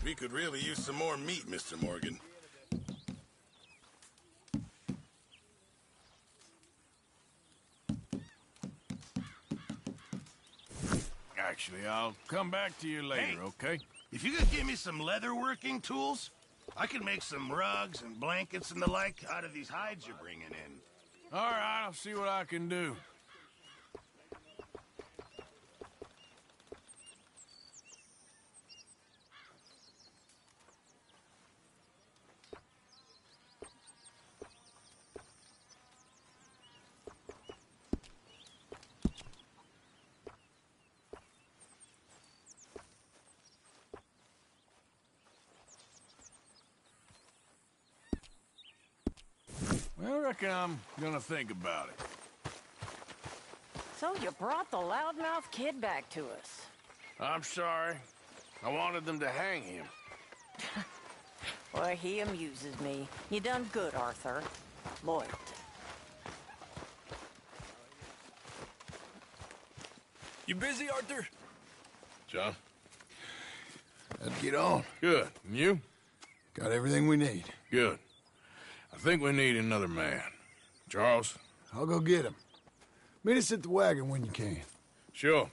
We could really use some more meat, Mr. Morgan. Actually, I'll come back to you later, Hey. okay? If you could give me some leather working tools, I could make some rugs and blankets and the like out of these hides you're bringing in. All right, I'll see what I can do. Well, I reckon I'm gonna think about it. So you brought the loudmouth kid back to us. I'm sorry. I wanted them to hang him. Boy, he amuses me. You done good, Arthur. Loyalty. You busy, Arthur? John? Let's get on. Good. And you? Got everything we need. Good. I think we need another man. Charles? I'll go get him. Meet us at the wagon when you can. Sure.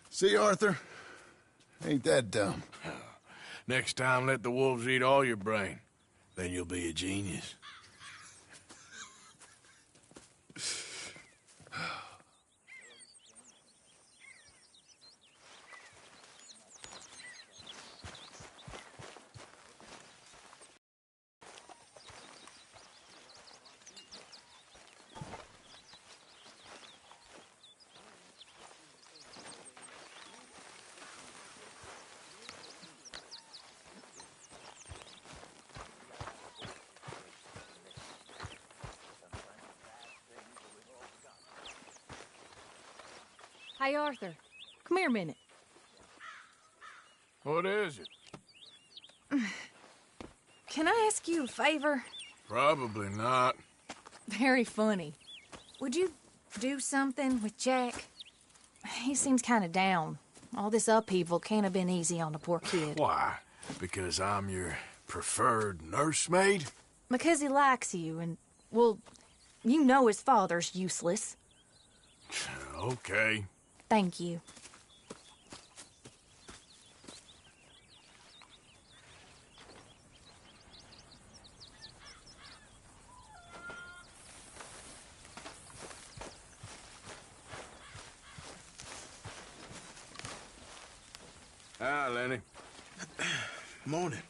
See, Arthur? Ain't that dumb. Next time, let the wolves eat all your brain. Then you'll be a genius. Hey, Arthur. Come here a minute. What is it? Can I ask you a favor? Probably not. Very funny. Would you do something with Jack? He seems kind of down. All this upheaval can't have been easy on the poor kid. Why? Because I'm your preferred nursemaid? Because he likes you and, well, you know his father's useless. Okay. Thank you. Hi, Lenny. Morning.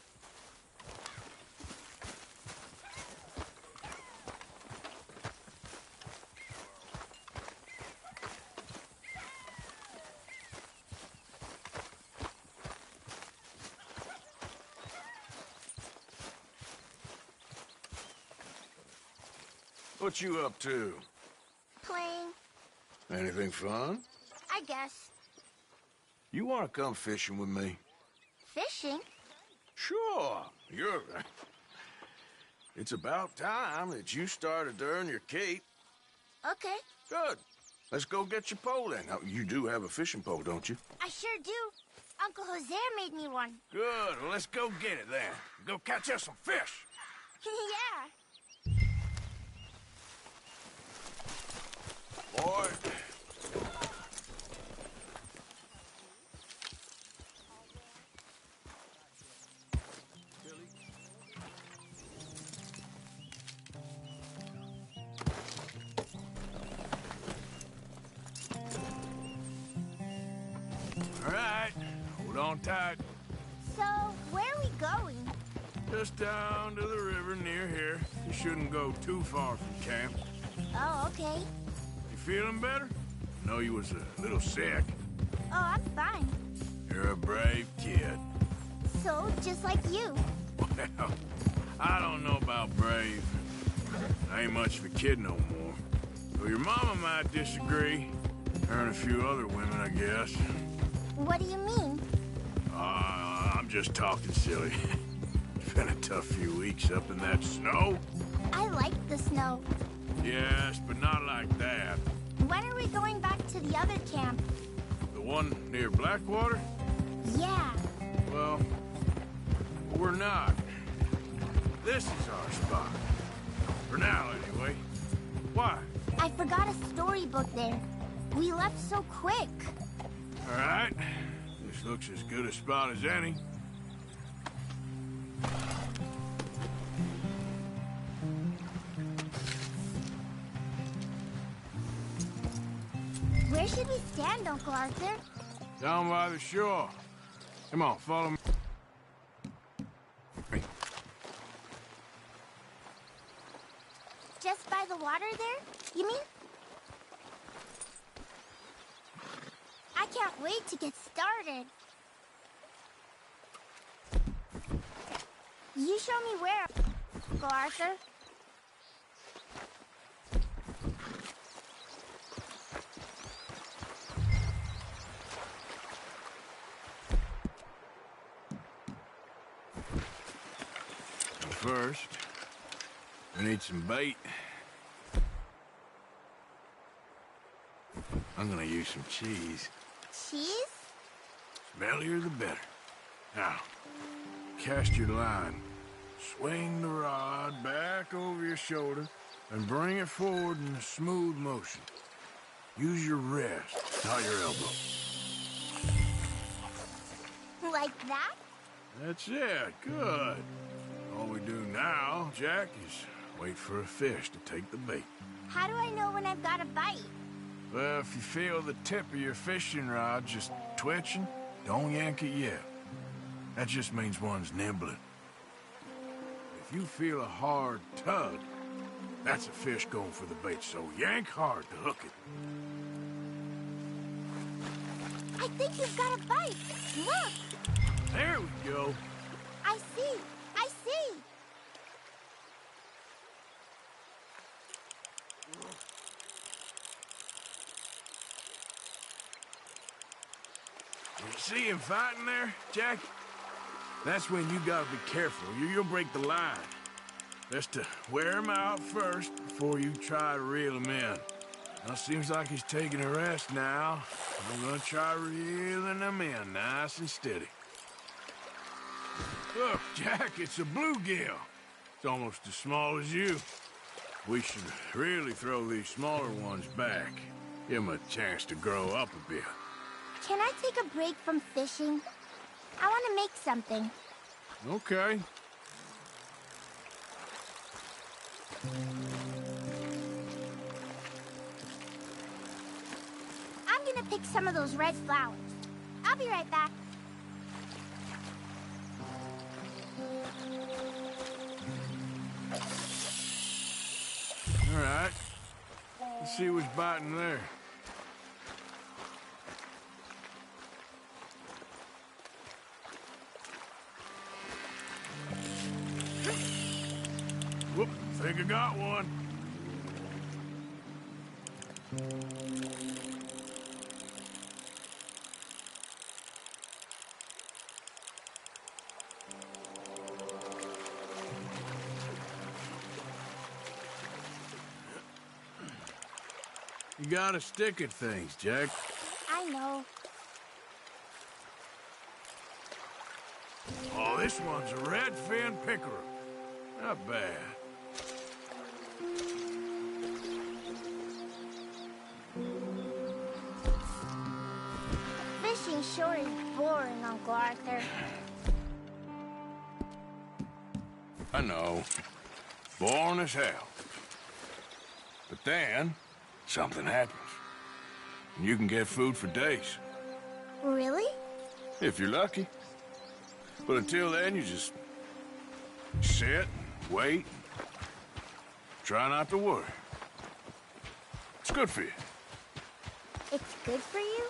What you up to? Playing, Anything fun? I guess. You want to come fishing with me? Fishing? Sure. You're... It's about time that you started to earn your keep. Okay, Good. Let's go get your pole then. Now, you do have a fishing pole, don't you? I sure do. Uncle Jose made me one. Good. Well, let's go get it then. Go catch us some fish. Yeah. Boy. All right. Hold on tight. So, where are we going? Just down to the river near here. You shouldn't go too far from camp. Oh, okay. You feeling better? I know you was a little sick. Oh, I'm fine. You're a brave kid. So, just like you. Well, I don't know about brave. I ain't much of a kid no more. Though your mama might disagree. Her and a few other women, I guess. What do you mean? I'm just talking silly. It's been a tough few weeks up in that snow. I like the snow. Yes, but not like that. When are we going back to the other camp? The one near Blackwater? Yeah. Well, We're not. This is our spot. For now, anyway. Why? I forgot a storybook there. We left so quick. All right. This looks as good a spot as any. Where should we stand, Uncle Arthur? Down by the shore. Come on, follow me. Just by the water there, you mean? I can't wait to get started. You show me where, Uncle Arthur. First, I need some bait. I'm gonna use some cheese. Cheese? Smellier the better. Now, cast your line. Swing the rod back over your shoulder and bring it forward in a smooth motion. Use your wrist, not your elbow. Like that? That's it. Good. All we do now, Jack, is wait for a fish to take the bait. How do I know when I've got a bite? Well, if you feel the tip of your fishing rod just twitching, don't yank it yet. That just means one's nibbling. If you feel a hard tug, that's a fish going for the bait, so yank hard to hook it. I think we've got a bite. Look! There we go. I see! I see! You see him fighting there, Jack? That's when you gotta be careful. You'll break the line. Best to wear him out first before you try to reel him in. Now, seems like he's taking a rest now. I'm gonna try reeling him in nice and steady. Look, Jack, it's a bluegill. It's almost as small as you. We should really throw these smaller ones back. Give them a chance to grow up a bit. Can I take a break from fishing? I want to make something. Okay. I'm gonna pick some of those red flowers. I'll be right back. All right. Let's see what's biting there. Whoop, think I got one. You gotta stick at things, Jack. I know. Oh, this one's a red-fin pickerel. Not bad. Fishing sure is boring, Uncle Arthur. I know. Boring as hell. But then, something happens. And you can get food for days. Really? If you're lucky. But until then, you just sit, wait, try not to worry. It's good for you, It's good for you?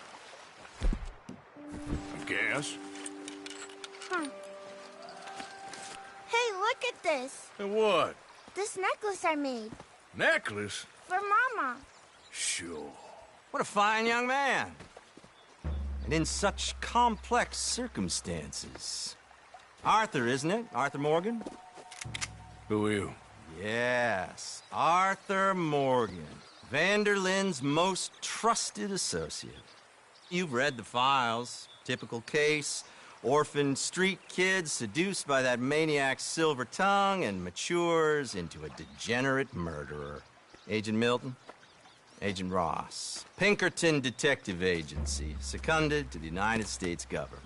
I guess. Huh. Hey, look at this. And what? This necklace I made. Necklace? For Mama. Sure. What a fine young man. And in such complex circumstances. Arthur, isn't it? Arthur Morgan? Who are you? Yes, Arthur Morgan. Vanderlyn's most trusted associate. You've read the files. Typical case. Orphan street kid seduced by that maniac's silver tongue and matures into a degenerate murderer. Agent Milton, Agent Ross, Pinkerton Detective Agency, seconded to the United States government.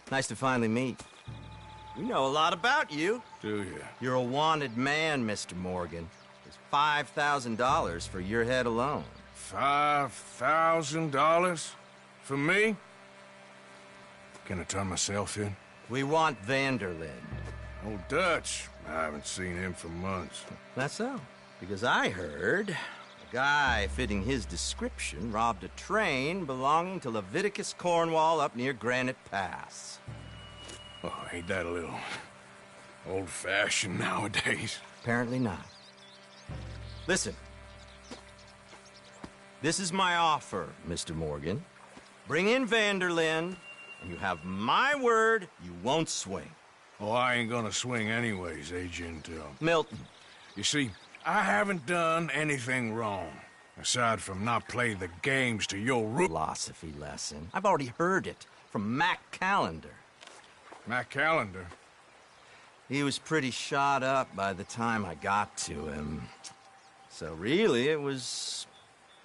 Nice to finally meet. We know a lot about you. Do you? You're a wanted man, Mr. Morgan. There's $5,000 for your head alone. $5,000? For me? Can I turn myself in? We want Vanderlyn. Oh, Dutch. I haven't seen him for months. That's so. Because I heard a guy fitting his description robbed a train belonging to Leviticus Cornwall up near Granite Pass. Oh, ain't that a little old-fashioned nowadays? Apparently not. Listen. This is my offer, Mr. Morgan. Bring in Vanderlyn, and you have my word you won't swing. Oh, I ain't gonna swing anyways, Agent, Milton. You see, I haven't done anything wrong, aside from not play the games to your Philosophy lesson. I've already heard it from Mac Callender. My calendar. He was pretty shot up by the time I got to him. So really, it was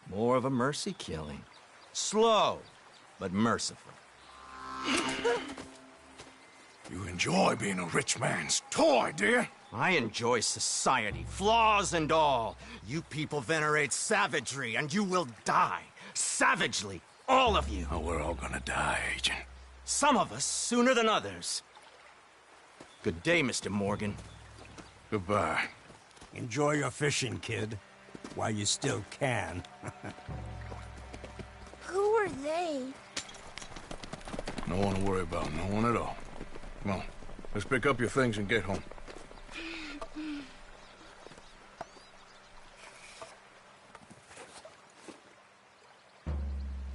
more of a mercy killing. Slow, but merciful. You enjoy being a rich man's toy, dear. I enjoy society, flaws and all. You people venerate savagery, and you will die. Savagely, all of you. Oh, we're all gonna die, Agent. Some of us sooner than others. Good day, Mr. Morgan. Goodbye. Enjoy your fishing, kid, while you still can. Who are they? No one to worry about, no one at all. Come on, let's pick up your things and get home.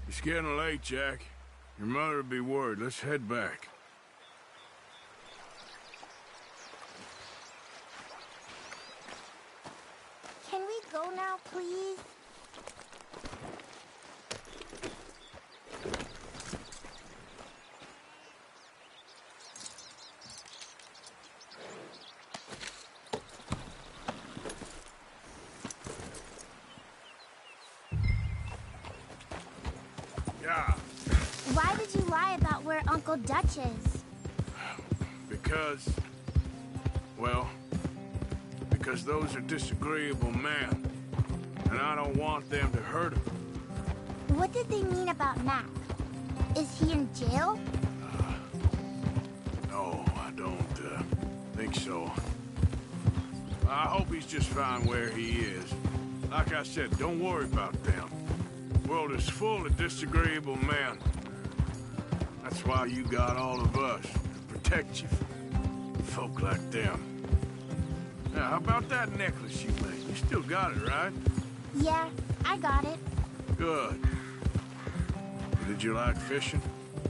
It's getting late, Jack. Your mother'll be worried. Let's head back. Can we go now, please? Yeah, Why did you lie about where Uncle Dutch is? because those are disagreeable men, and I don't want them to hurt him. What did they mean about Mac? Is he in jail? No, I don't think so. I hope he's just fine where he is. Like I said, don't worry about them. The world is full of disagreeable men. That's why you got all of us, to protect you from folk like them. Now, how about that necklace you made? You still got it, right? Yeah, I got it. Good. Did you like fishing?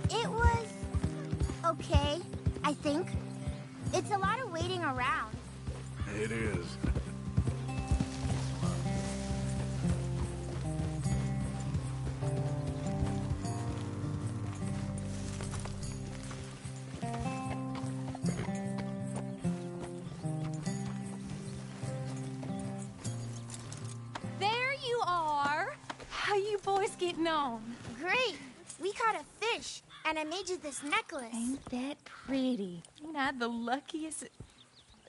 It was okay, I think. It's a lot of waiting around. It is. There you are. How you boys getting on? Great! We caught a fish, and I made you this necklace. Ain't that pretty? Ain't I the luckiest?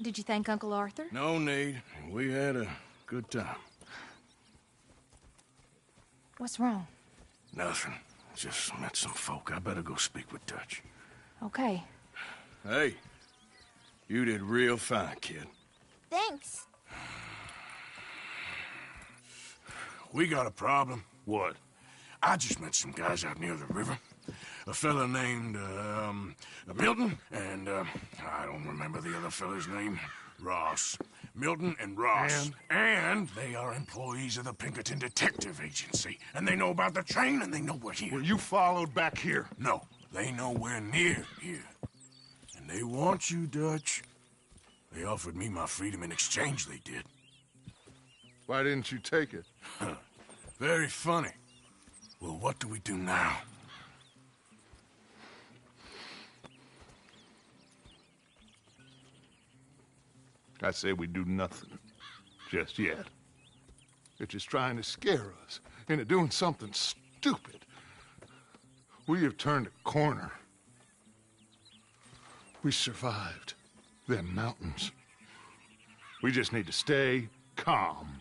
Did you thank Uncle Arthur? No need. We had a good time. What's wrong? Nothing. Just met some folk. I better go speak with Dutch. Okay. Hey, you did real fine, kid. Thanks. We got a problem. What? I just met some guys out near the river. A fella named, Milton, and, I don't remember the other fella's name. Ross. Milton and Ross. And they are employees of the Pinkerton Detective Agency. And they know about the train, and they know we're here. Well, you followed back here. No, they know we're near here. And they want you, Dutch. They offered me my freedom in exchange, they did. Why didn't you take it? Very funny. Well, what do we do now? I say we do nothing. Just yet. They're just trying to scare us into doing something stupid. We have turned a corner. We survived them mountains. We just need to stay calm.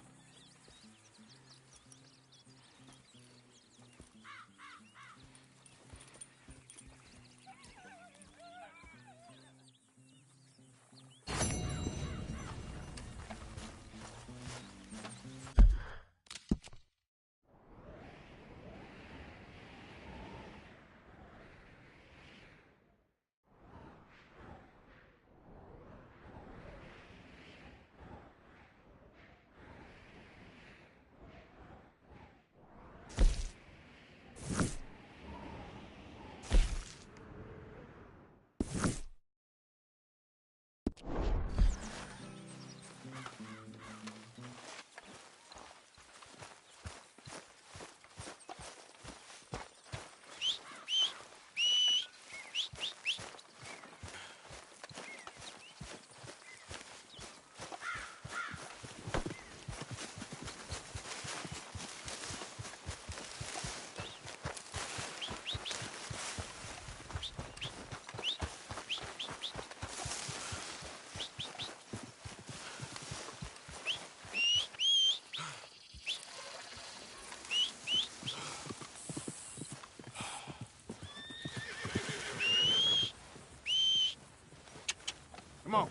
Come on.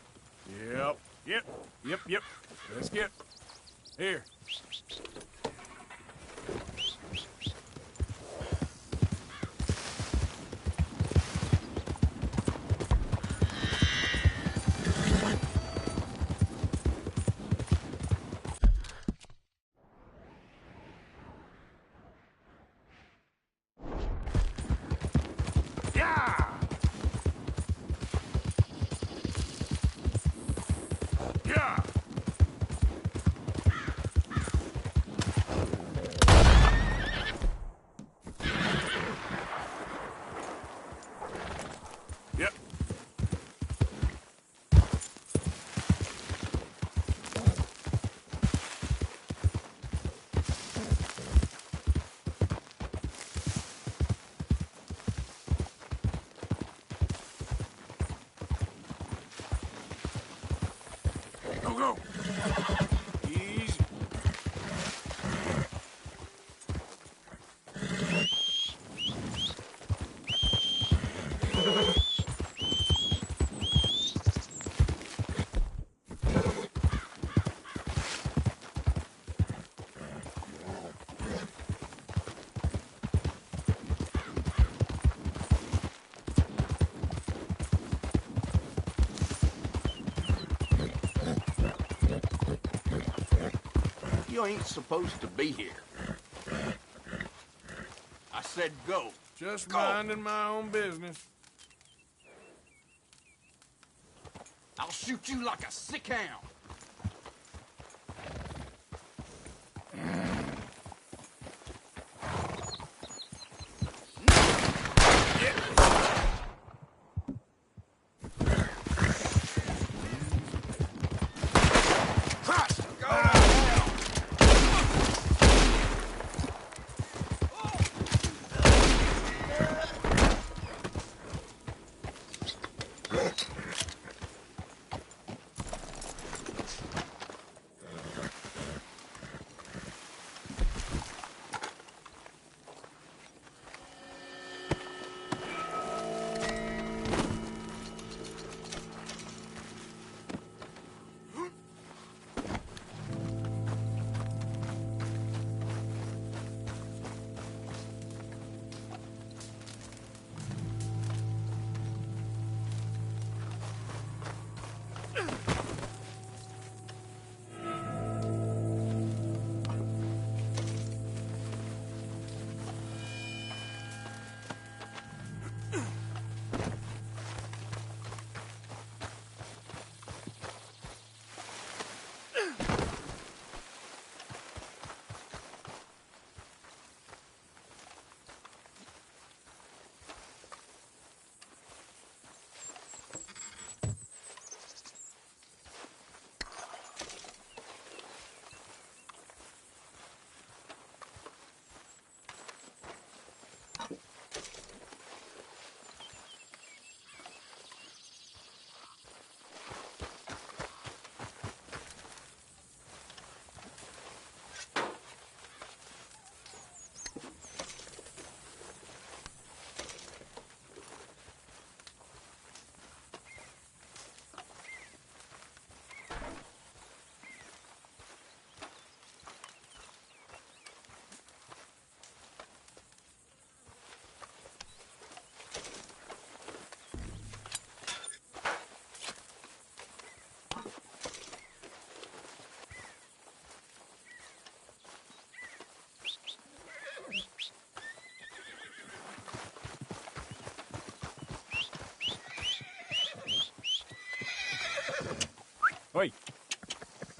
Yep. Let's get. Here. Yep. Go. Easy. You ain't supposed to be here. I said go. Just Go. minding my own business. I'll shoot you like a sick hound.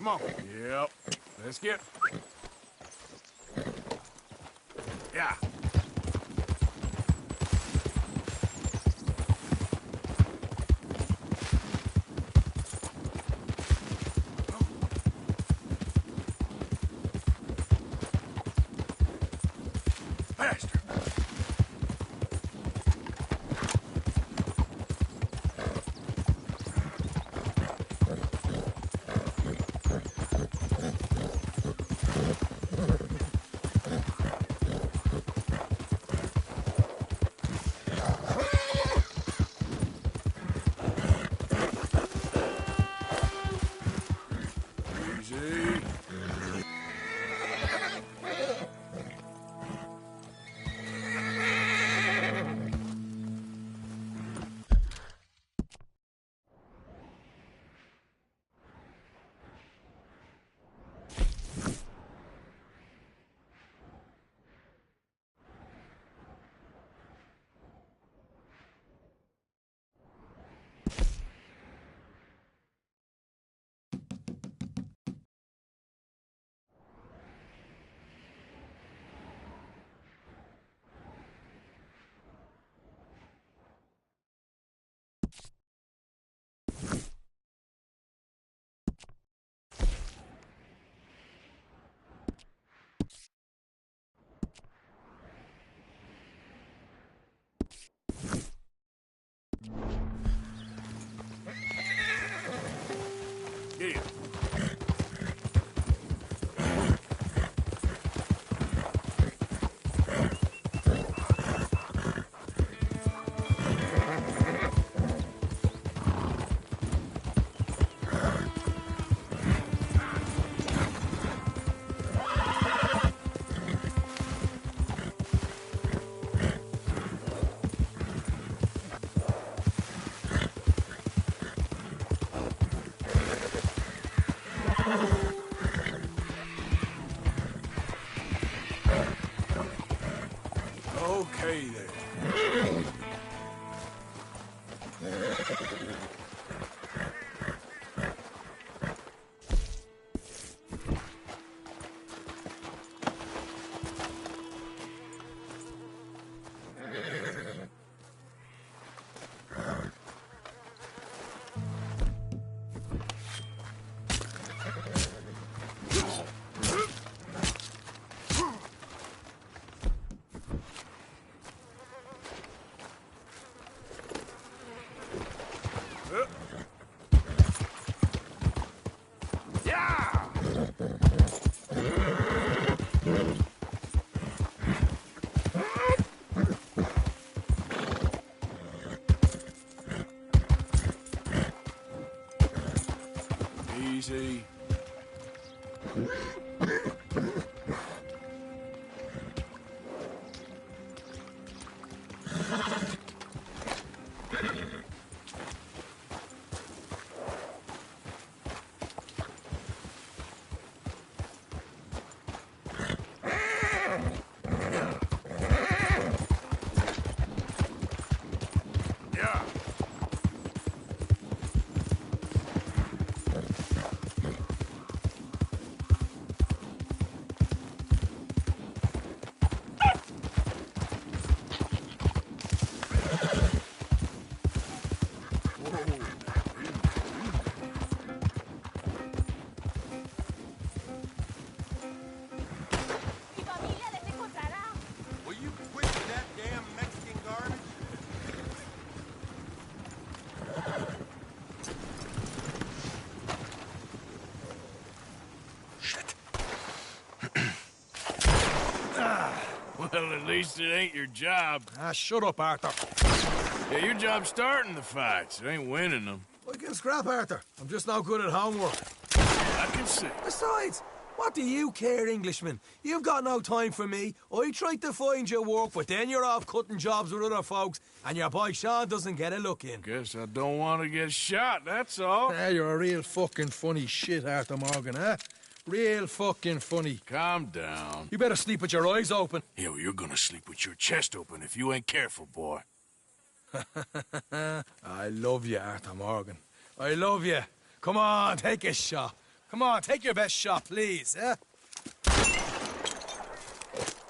Come on. Yep. Let's get... Yeah. Faster. Easy. Yeah. Okay, then. Easy. Yeah. Will you quit with that damn Mexican garbage? Well, at least it ain't your job. Ah, shut up, Arthur. Yeah, your job's starting the fights. It ain't winning them. I can scrap, Arthur. I'm just no good at homework. I can see. Besides, what do you care, Englishman? You've got no time for me. I tried to find you work, but then you're off cutting jobs with other folks, and your boy Sean doesn't get a look in. Guess I don't want to get shot, that's all. Ah, you're a real fucking funny shit, Arthur Morgan, huh? Real fucking funny. Calm down. You better sleep with your eyes open. Yeah, well, you're gonna sleep with your chest open if you ain't careful, boy. I love you, Arthur Morgan. I love you. Come on, take a shot. Come on, take your best shot, please, eh?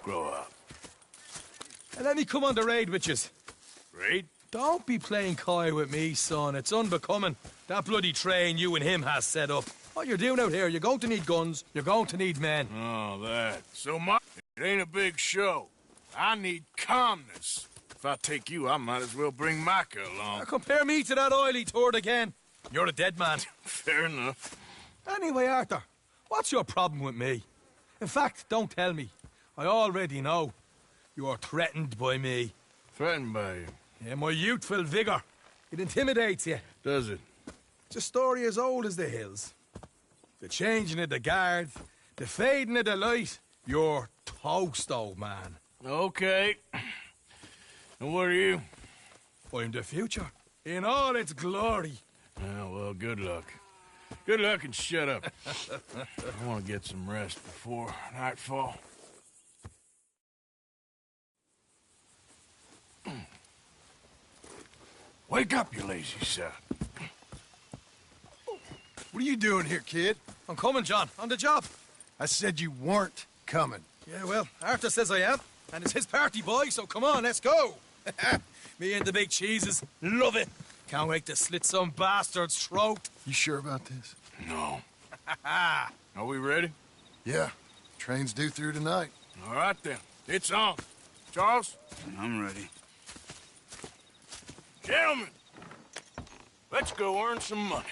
Grow up. And let me come on the raid with yous. Raid? Don't be playing coy with me, son. It's unbecoming. That bloody train you and him has set up. What you're doing out here, you're going to need guns, you're going to need men. Oh, that. So it ain't a big show. I need calmness. If I take you, I might as well bring Micah along. Now compare me to that oily turd again. You're a dead man. Fair enough. Anyway, Arthur, what's your problem with me? In fact, don't tell me. I already know. You're threatened by me. Threatened by you? Yeah, my youthful vigor. It intimidates you. Does it? It's a story as old as the hills. The changing of the guard, the fading of the light. You're toast, old man. Okay. And what are you? I'm the future, in all its glory. Oh, well, good luck. Good luck and shut up. I want to get some rest before nightfall. Wake up, you lazy son. What are you doing here, kid? I'm coming, John. On the job. I said you weren't coming. Yeah, well, Arthur says I am. And it's his party, boy, so come on, let's go. Me and the big cheeses. Love it. Can't wait to slit some bastard's throat. You sure about this? No. Are we ready? Yeah. Train's due through tonight. All right, then. It's on. Charles? I'm ready. Gentlemen, let's go earn some money.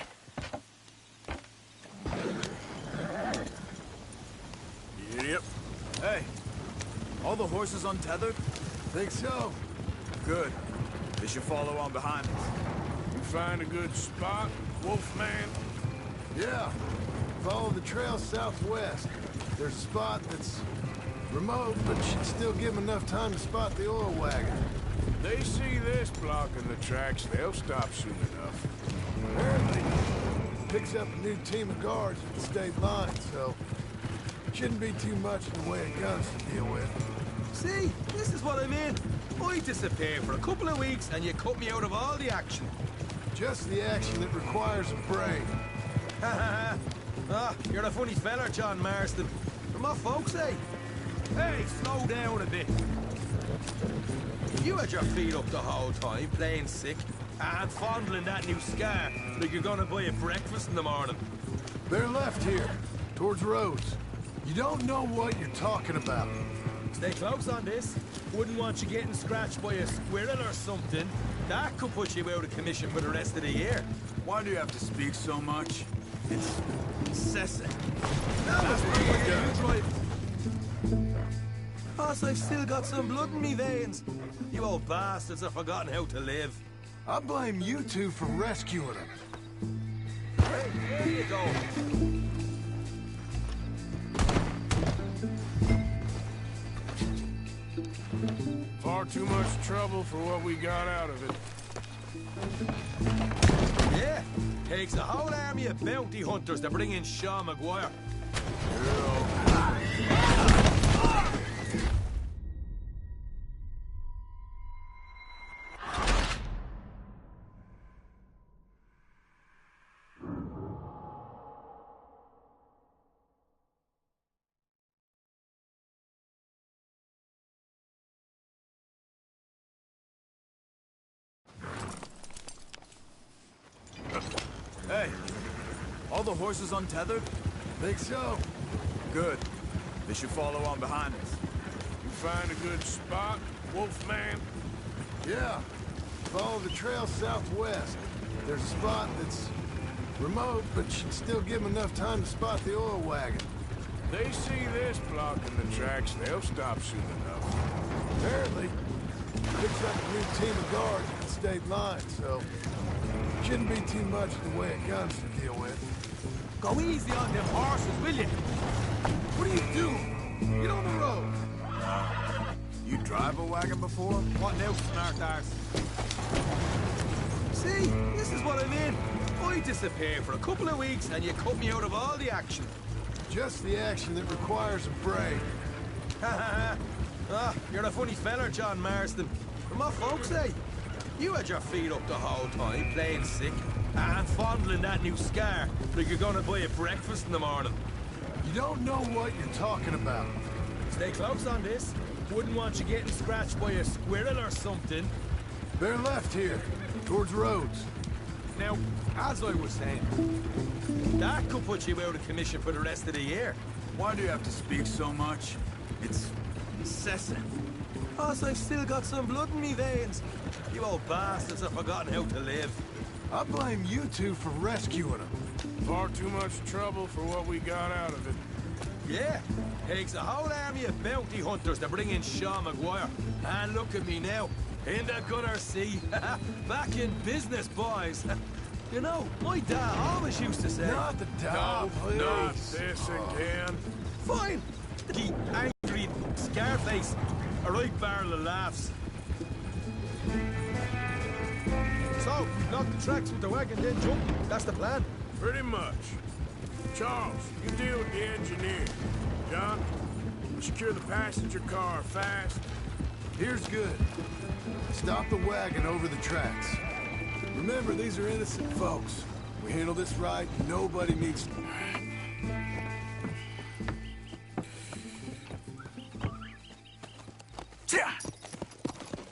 Idiot. Hey, all the horses untethered? Think so? Good. They should follow on behind us. You find a good spot, Wolfman? Yeah. Follow the trail southwest. There's a spot that's remote, but should still give them enough time to spot the oil wagon. They see this blocking the tracks, they'll stop soon enough. Apparently, picks up a new team of guards at the state line, so shouldn't be too much in the way of guns to deal with. See, this is what I mean. I disappear for a couple of weeks and you cut me out of all the action. Just the action that requires a break. You're a funny fella, John Marston. From what folks say. Hey, slow down a bit. You had your feet up the whole time, playing sick, and fondling that new scar like you're gonna buy a breakfast in the morning. They're left here, towards Rhodes. You don't know what you're talking about. Stay close on this. Wouldn't want you getting scratched by a squirrel or something. That could put you out of commission for the rest of the year. Why do you have to speak so much? It's incessant. Boss, I've still got some blood in me veins. You old bastards have forgotten how to live. I blame you two for rescuing him. Hey, there you go. Far too much trouble for what we got out of it. Yeah, takes a whole army of bounty hunters to bring in Sean McGuire. Hey, all the horses untethered? Think so? Good. They should follow on behind us. You find a good spot, Wolfman? Yeah. Follow the trail southwest. There's a spot that's remote, but should still give them enough time to spot the oil wagon. They see this blocking the tracks, they'll stop soon enough. Apparently, picks up a new team of guards at the state line, so shouldn't be too much in the way of guns to deal with. Go easy on them horses, will you? What are you doing? Get on the road. You drive a wagon before? What now, smart arse? See, this is what I mean. I disappear for a couple of weeks and you cut me out of all the action. Just the action that requires a break. You're a funny fella, John Marston. From what folks say. You had your feet up the whole time, playing sick, and fondling that new scar like you're gonna buy a breakfast in the morning. You don't know what you're talking about. Stay close on this. Wouldn't want you getting scratched by a squirrel or something. They're left here, towards Rhodes. Now, as I was saying, that could put you out of commission for the rest of the year. Why do you have to speak so much? It's incessant. Plus, I've still got some blood in me veins. You old bastards have forgotten how to live. I blame you two for rescuing them. Far too much trouble for what we got out of it. Yeah, takes a whole army of bounty hunters to bring in Sean McGuire. And look at me now, in the gutter sea. Back in business, boys. You know, my dad always used to say... Not the dad, please. Not this again. Fine. The angry Scarface. A right barrel of laughs. So, knock the tracks with the wagon, then jump. That's the plan. Pretty much. Charles, you deal with the engineer. John, secure the passenger car fast. Here's good. Stop the wagon over the tracks. Remember, these are innocent folks. We handle this right, nobody needs to...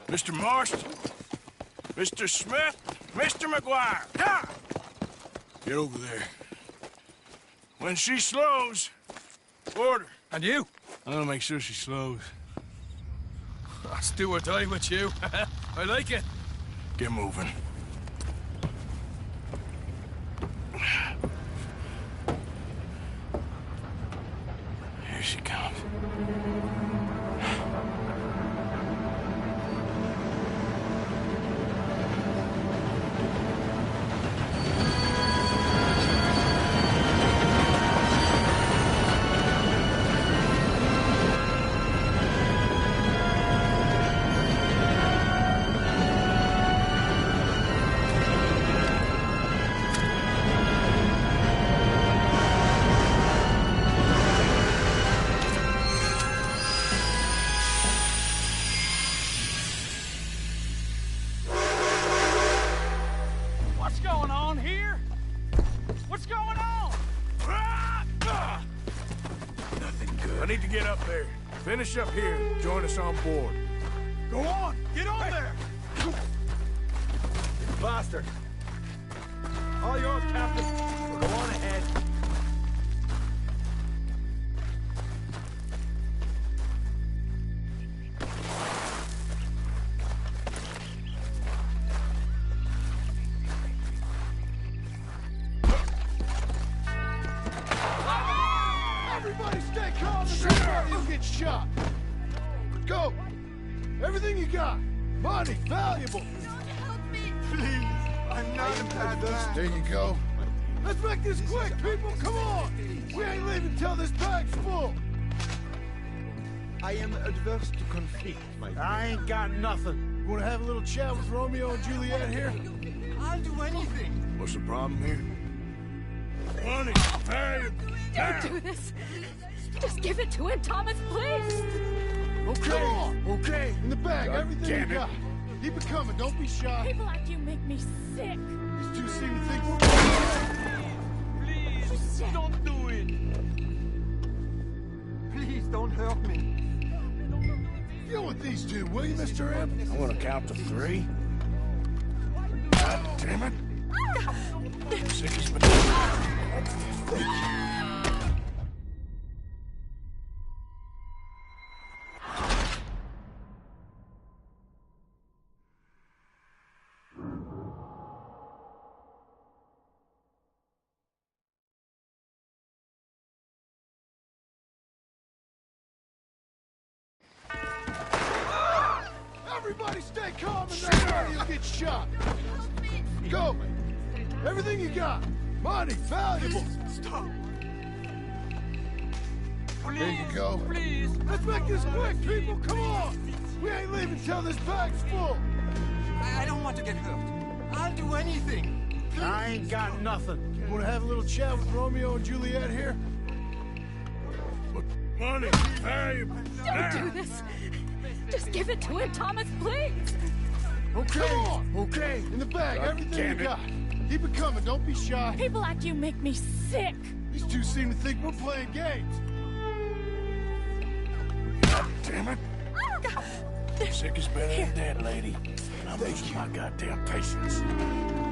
Mr. Marston, Mr. Smith, Mr. McGuire, get over there. When she slows, order. And you? I'm gonna make sure she slows. Let's do or die with you. I like it. Get moving. Here she comes. Finish up here and join us on board. Go on! Get on there! Bastard! All yours, Captain. We'll go on ahead. Everybody stay calm and you'll get shot. Go! Everything you got. Money, valuable. Help me! Please! I'm not a bad man. There you go. Let's make this quick, people! Come on! We ain't leaving till this bag's full! I am adverse to conflict, my friend. I ain't got nothing. You wanna have a little chat with Romeo and Juliet here? I'll do anything. What's the problem here? Money, hey! Don't do this. Just give it to him, Thomas, please. Okay, okay. In the bag, everything you damn it. got. Keep it coming, don't be shy. People like you make me sick. These two seem to think we're... Please, don't do it. Please, don't hurt me. Deal with these two, will you, Mr. M? I'm gonna count to 3. God damn it. Sick as Everybody stay calm and nobody will get shot. Go! Everything you got. Money, valuable. Stop. Please, There you go. Please. Let's make this quick, people. Come on. We ain't leaving till this bag's full. I don't want to get hurt. I'll do anything. Please. I ain't got nothing. You wanna have a little chat with Romeo and Juliet here? money, hey! Don't do this. Just give it to him, Thomas, please. Okay, Come on. okay. In the bag, God everything damn you it. got. Keep it coming, don't be shy. People like you make me sick. These two seem to think we're playing games. Damn it. Oh, God. Sick is better than dead, lady. I'm losing my goddamn patience.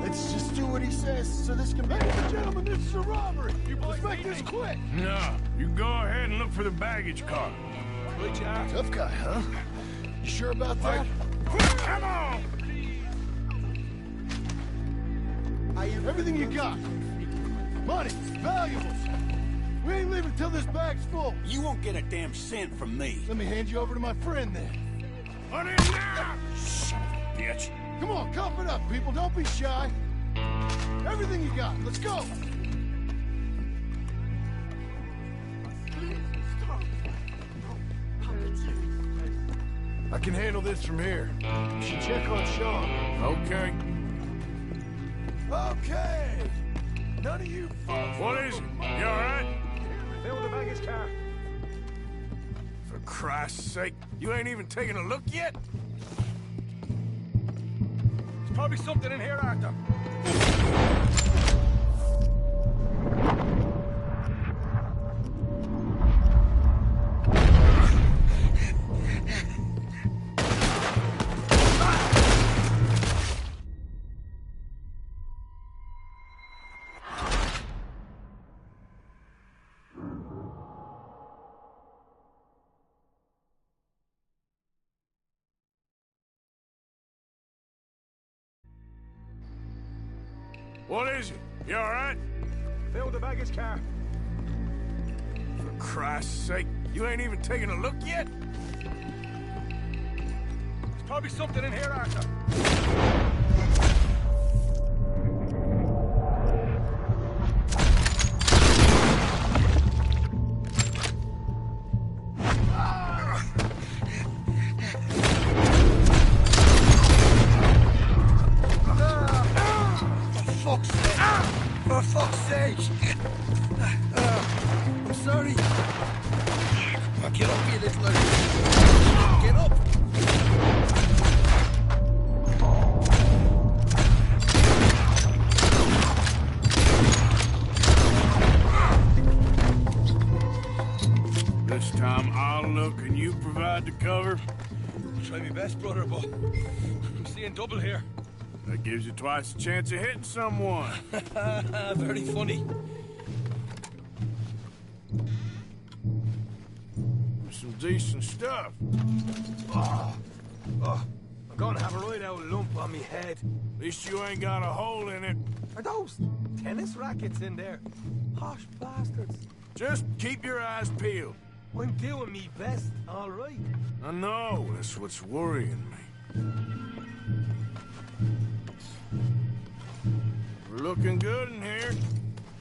Let's just do what he says so this can be. Ladies and gentlemen, this is a robbery. Let's make this quick. No, you go ahead and look for the baggage car. Good job. Tough guy, huh? You sure about that? Come on! Everything you got. Money, valuables. We ain't leaving till this bag's full. You won't get a damn cent from me. Let me hand you over to my friend then. Put it now! Son of a bitch. Come on, cough it up, people. Don't be shy. Everything you got. Let's go. I can handle this from here. You should check on Sean. Okay. Okay. None of you folks. What is it? You all right? Fill the baggage car. For Christ's sake, you ain't even taken a look yet? There's probably something in here, Arthur. What is it? You all right? Fill the baggage car. For Christ's sake, you ain't even taken a look yet? There's probably something in here, Arthur. For fuck's sake! I'm sorry. Come on, get up here, this lady. Get up! This time I'll look and you provide the cover. I'll try my best, brother, but I'm seeing double here. That gives you twice the chance of hitting someone. Very funny. Some decent stuff. I'm gonna have a right out lump on me head. At least you ain't got a hole in it. Are those tennis rackets in there? Posh bastards. Just keep your eyes peeled. I'm doing me best, all right. I know, that's what's worrying me. We're looking good in here.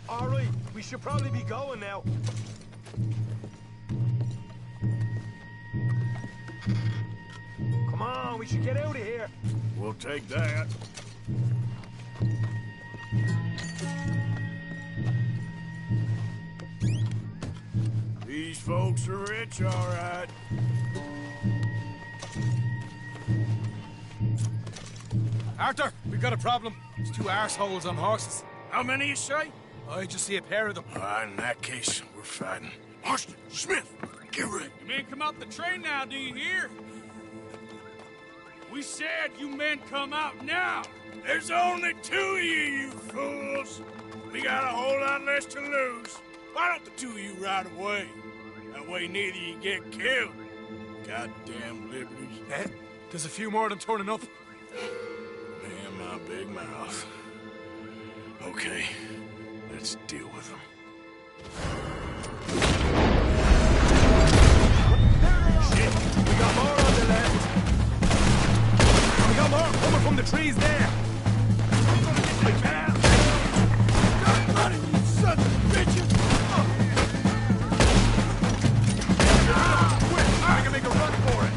All right, we should probably be going now. Come on, we should get out of here. We'll take that. These folks are rich, all right. Arthur, we've got a problem. There's two arseholes on horses. How many you say? I just see a pair of them. In that case, we're fighting. Marston, Smith, get ready. You men come out the train now, do you hear? We said you men come out now. There's only two of you fools. We got a whole lot less to lose. Why don't the two of you ride away? That way neither you get killed. Goddamn liberties. Eh? There's a few more of them turning up. Man, my big mouth. Okay, let's deal with them. Shit, we got more on the left. We got more coming from the trees there. Hey, man. God, buddy, you sons of bitches! Quick, I can make a run for it.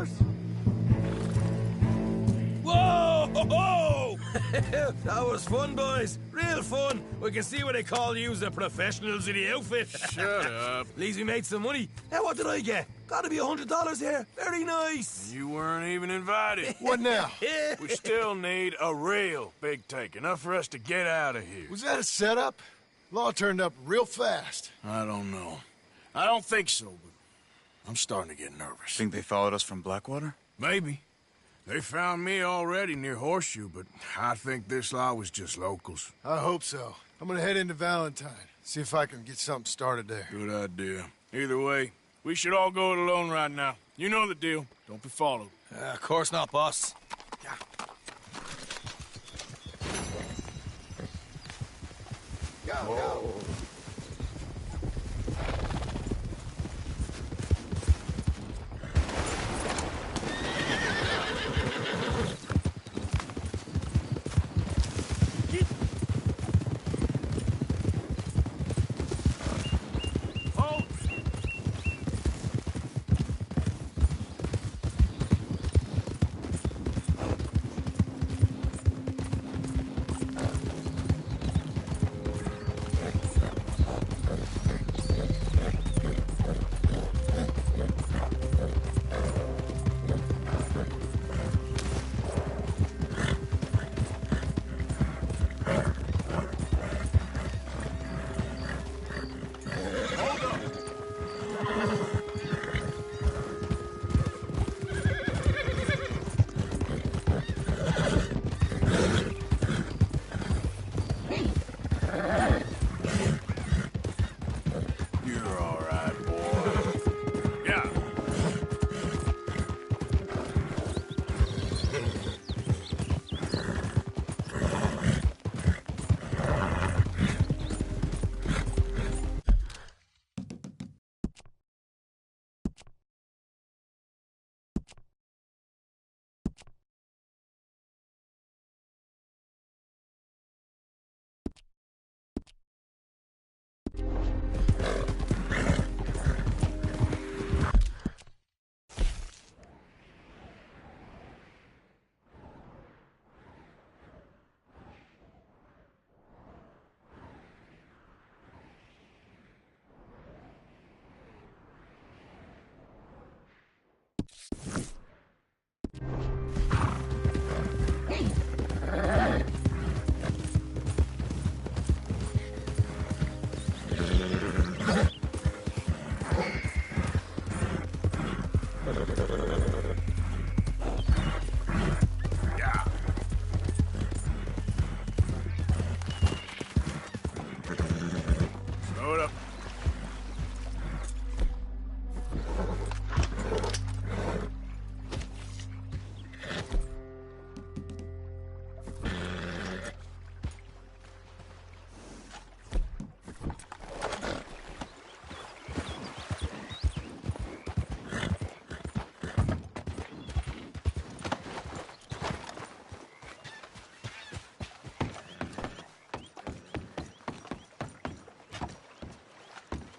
$100? Whoa! Ho, ho! That was fun, boys. Real fun. We can see what they call you the professionals in the outfit. Shut up. At least we made some money. Hey, what did I get? Gotta be $100 here. Very nice. You weren't even invited. What now? We still need a real big tank, enough for us to get out of here. Was that a setup? Law turned up real fast. I don't know. I don't think so, but I'm starting to get nervous. Think they followed us from Blackwater? Maybe. They found me already near Horseshoe, but I think this lot was just locals. I hope so. I'm gonna head into Valentine, see if I can get something started there. Good idea. Either way, we should all go it alone right now. You know the deal. Don't be followed. Of course not, boss. Go.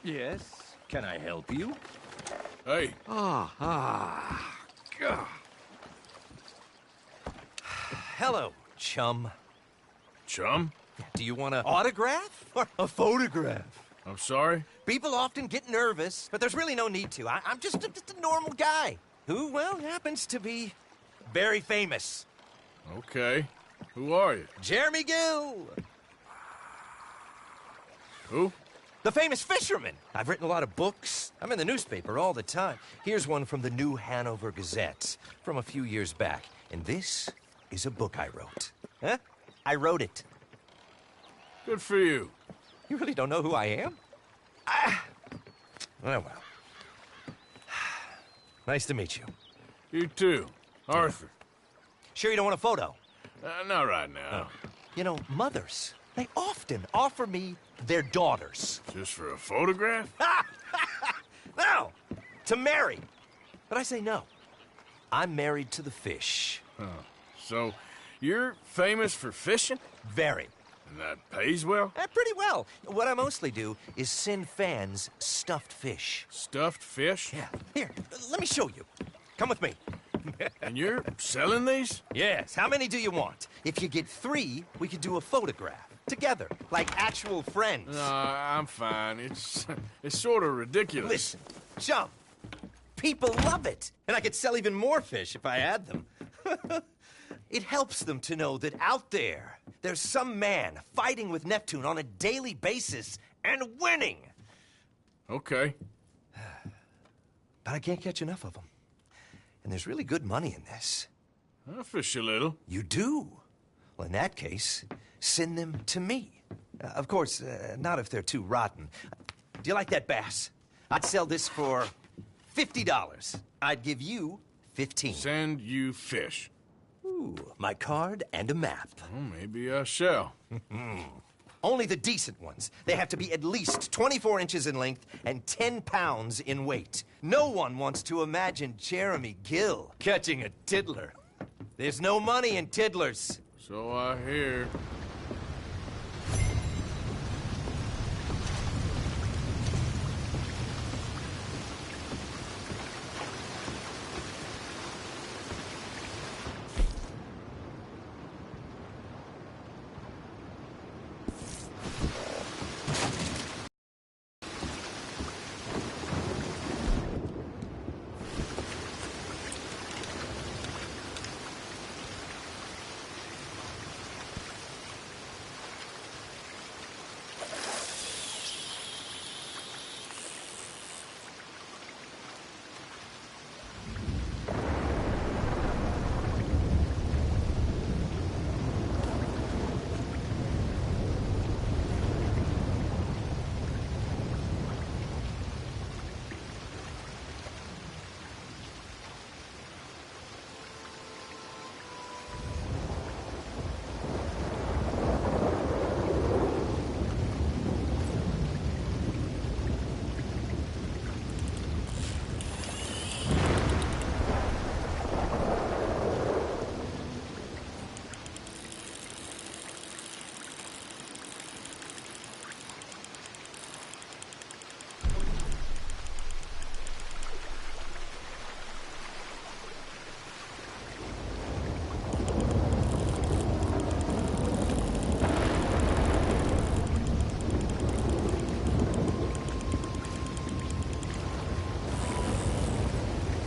Yes, can I help you? Hey. Hello, chum. Chum? Do you want an autograph or a photograph? I'm sorry? People often get nervous, but there's really no need to. I'm just a normal guy who, well, happens to be very famous. Okay. Who are you? Jeremy Gill. Who? The famous fisherman. I've written a lot of books. I'm in the newspaper all the time. Here's one from the New Hanover Gazette from a few years back. And this is a book I wrote. Huh? I wrote it. Good for you. You really don't know who I am? Oh, well. Nice to meet you. You too. Arthur. Sure you don't want a photo? Not right now. You know, mothers, they often offer me their daughters. Just for a photograph? No! To marry. But I say no. I'm married to the fish. Huh. So, you're famous for fishing? Very. And that pays well? Pretty well. What I mostly do is send fans stuffed fish. Stuffed fish? Yeah. Here, let me show you. Come with me. And you're selling these? Yes. How many do you want? If you get 3, we could do a photograph. Together, like actual friends. No, I'm fine. It's sort of ridiculous. Listen, chum, people love it. And I could sell even more fish if I had them. It helps them to know that out there's some man fighting with Neptune on a daily basis and winning. Okay. But I can't catch enough of them. And there's really good money in this. I'll fish a little. You do? Well, in that case, send them to me. Of course, not if they're too rotten. Do you like that bass? I'd sell this for $50. I'd give you 15. Send you fish. Ooh, my card and a map. Well, maybe I shall. Only the decent ones. They have to be at least 24 inches in length and 10 pounds in weight. No one wants to imagine Jeremy Gill catching a tiddler. There's no money in tiddlers. So I hear.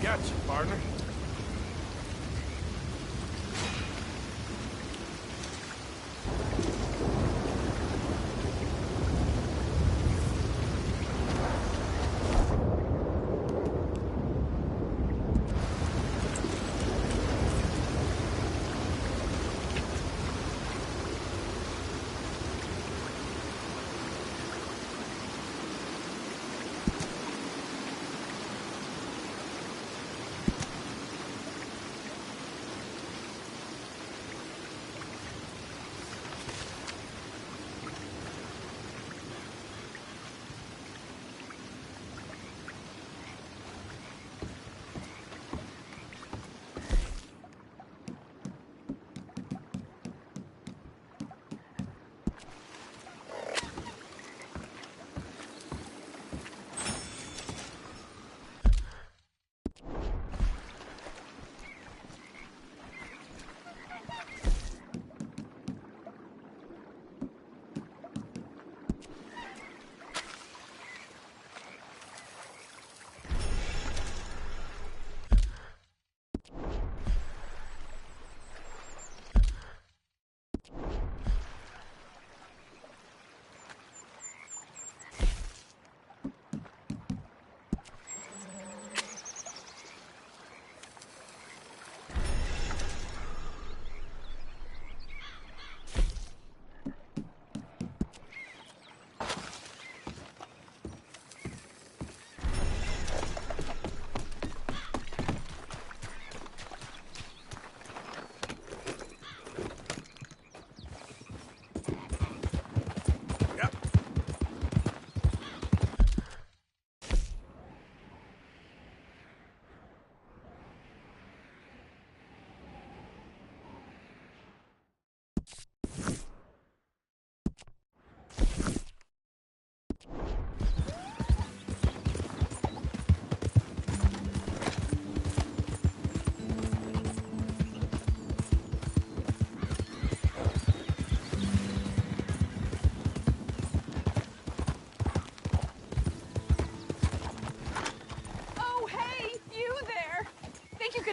Gotcha, partner.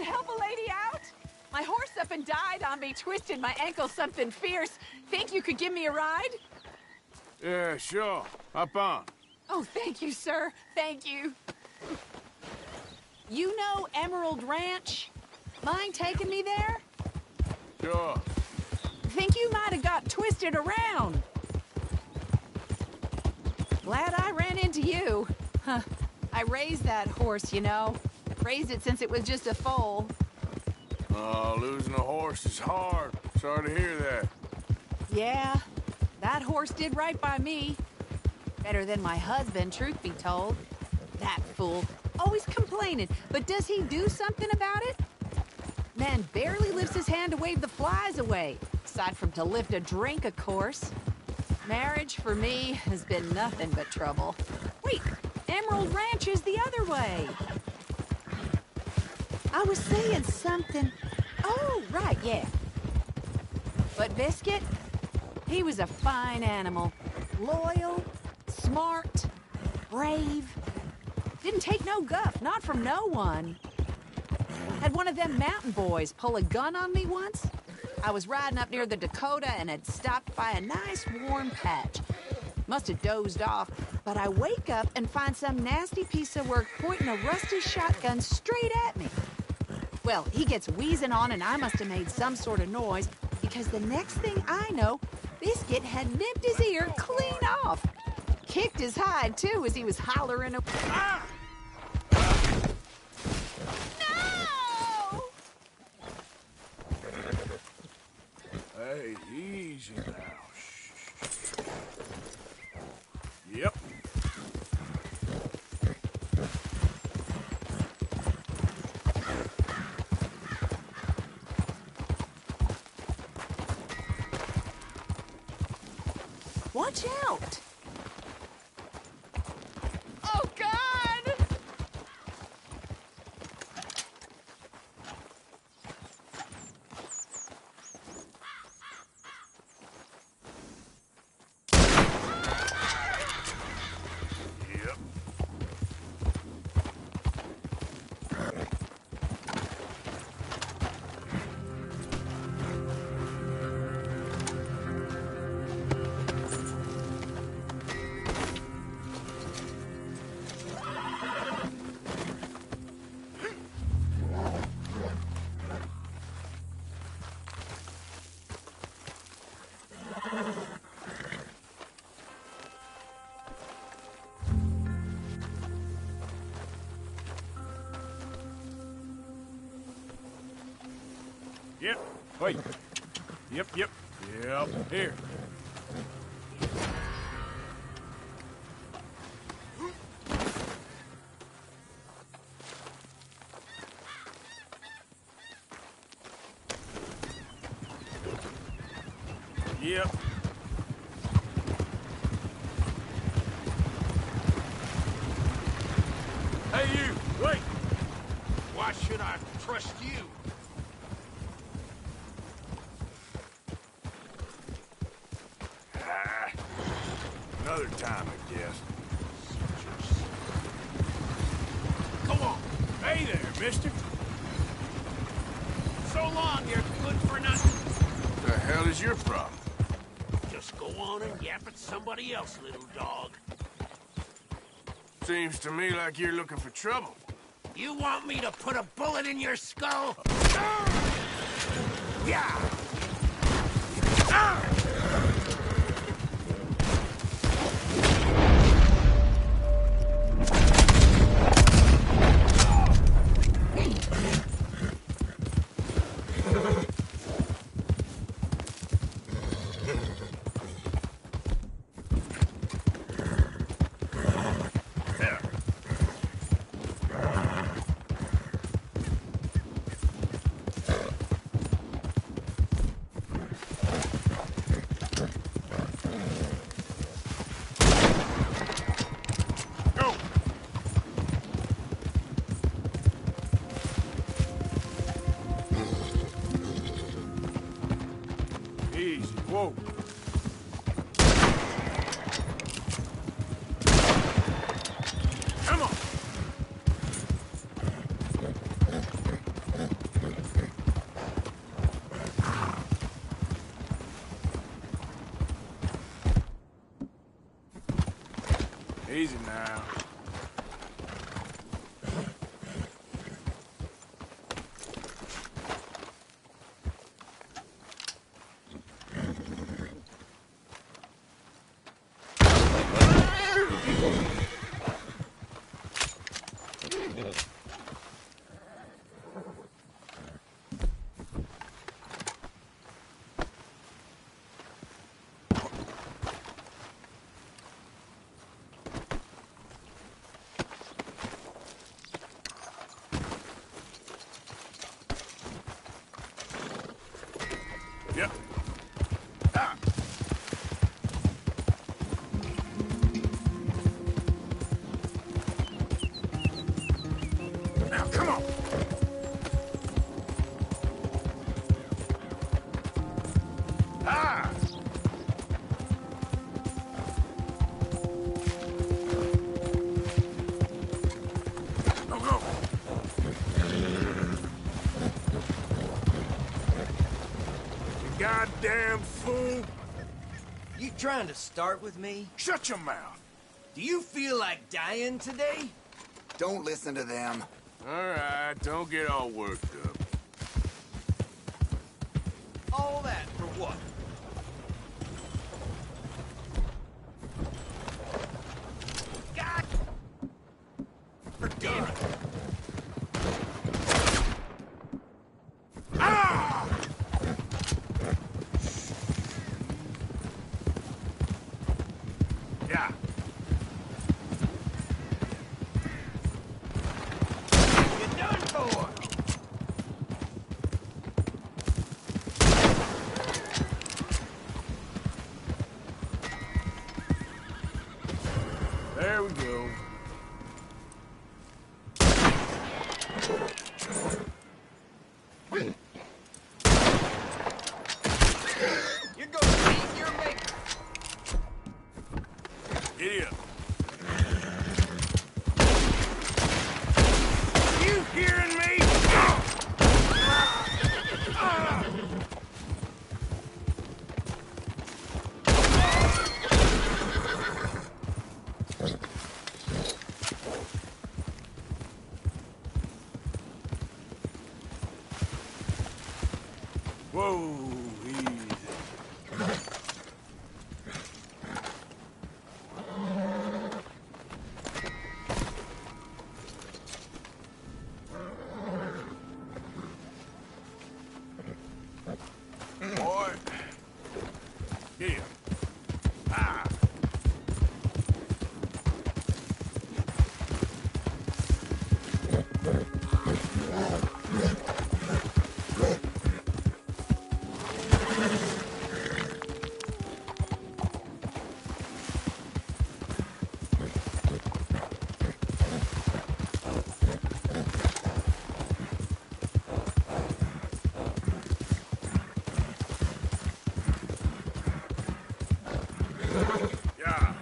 help a lady out? My horse up and died on me, twisted my ankle something fierce. Think you could give me a ride? Yeah, sure. Hop on. Oh, thank you, sir. Thank you. You know Emerald Ranch? Mind taking me there? Sure. Think you might have got twisted around. Glad I ran into you. Huh. I raised that horse, you know. Raised it since it was just a foal. Oh, losing a horse is hard. Sorry to hear that. Yeah, that horse did right by me. Better than my husband, truth be told. That fool. Always complaining, but does he do something about it? Man barely lifts his hand to wave the flies away. Aside from to lift a drink, of course. Marriage, for me, has been nothing but trouble. Wait, Emerald Ranch is the other way. I was saying something. Oh, right, yeah. But Biscuit, he was a fine animal. Loyal, smart, brave. Didn't take no guff, not from no one. Had one of them mountain boys pull a gun on me once. I was riding up near the Dakota and had stopped by a nice warm patch. Must have dozed off, but I wake up and find some nasty piece of work pointing a rusty shotgun straight at me. Well, he gets wheezing on and I must have made some sort of noise because the next thing I know, Biscuit had nipped his ear clean off. Kicked his hide, too, as he was hollering. Ah! No! Hey, easy now. Shh. Yep. Watch out! Oh, God! Yep. Yep. Wait. Yep. Yep. Here. Yep. Hey, you! Wait! Why should I trust you? Another time, I guess. Come on. Hey there, mister. So long, you're good for nothing. What the hell is your problem? Just go on and yap at somebody else, little dog. Seems to me like you're looking for trouble. You want me to put a bullet in your skull? Yeah! Easy. Whoa. Come on. Easy now. Yep. Ah. Now, come on. Ah. Go, go. Goddamn fool! You trying to start with me? Shut your mouth! Do you feel like dying today? Don't listen to them. All right, don't get all worked up. All that for what? God! Forgive me. Ah! Yeah. You're done for! There we go. You're gonna meet your maker. Idiot. You hearing me? Whoa, easy. Boy. Here. Ah. Yeah.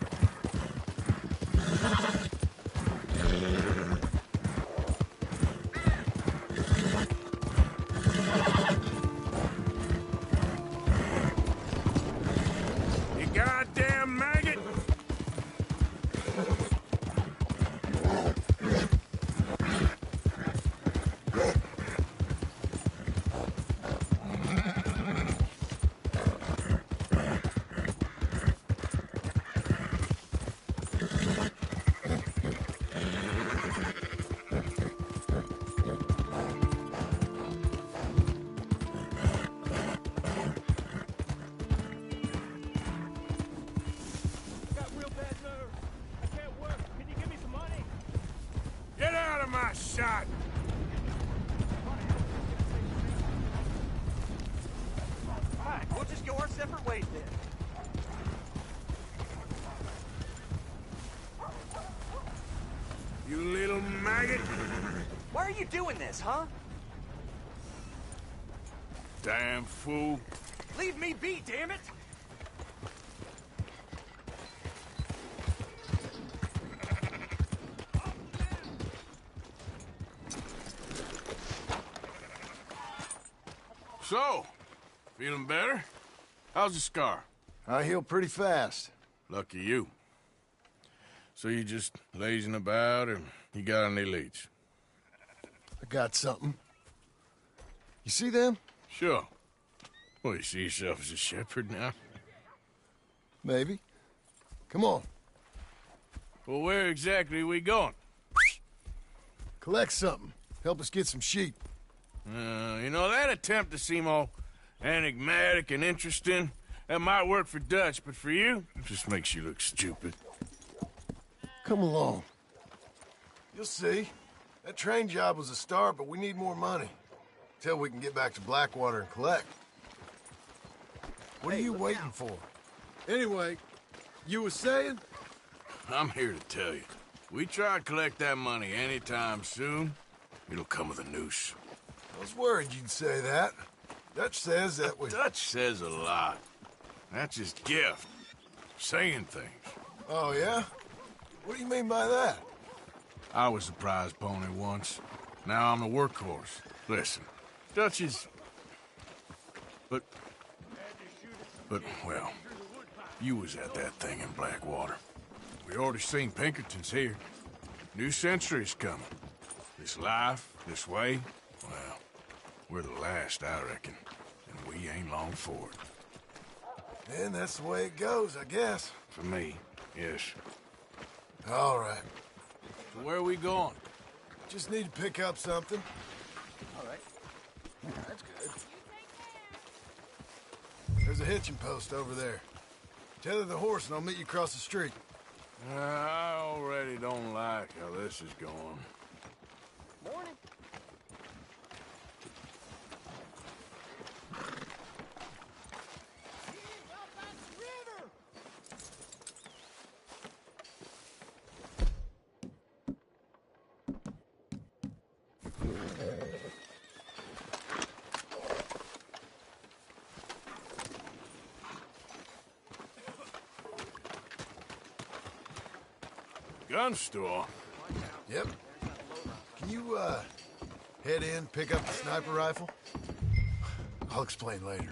You goddamn maggot! Get out of my shot! Alright, we'll just go our separate ways then. You little maggot! Why are you doing this, huh? Damn fool. Leave me be, damn it! So, feeling better? How's the scar? I heal pretty fast. Lucky you. So you just lazing about, or you got any leads? I got something. You see them? Sure. Well, you see yourself as a shepherd now? Maybe. Come on. Well, where exactly are we going? Collect something. Help us get some sheep. You know, that attempt to seem all enigmatic and interesting, that might work for Dutch, but for you, it just makes you look stupid. Come along. You'll see. That train job was a start, but we need more money. Till we can get back to Blackwater and collect. What are you waiting for? Anyway, you were saying? I'm here to tell you. We try to collect that money anytime soon, it'll come with a noose. I was worried you'd say that. Dutch says that we... Dutch says a lot. That's his gift. Saying things. Oh, yeah? What do you mean by that? I was the prize pony once. Now I'm the workhorse. Listen, Dutch is... But, well, you was at that thing in Blackwater. We already seen Pinkertons here. New century's coming. This life, this way, well, we're the last, I reckon. And we ain't long for it. And that's the way it goes, I guess. For me, yes. All right. So where are we going? Just need to pick up something. All right. That's good. There's a hitching post over there. Tether the horse and I'll meet you across the street. I already don't like how this is going. Morning. Gun store? Yep. Can you, head in, pick up the sniper rifle? I'll explain later.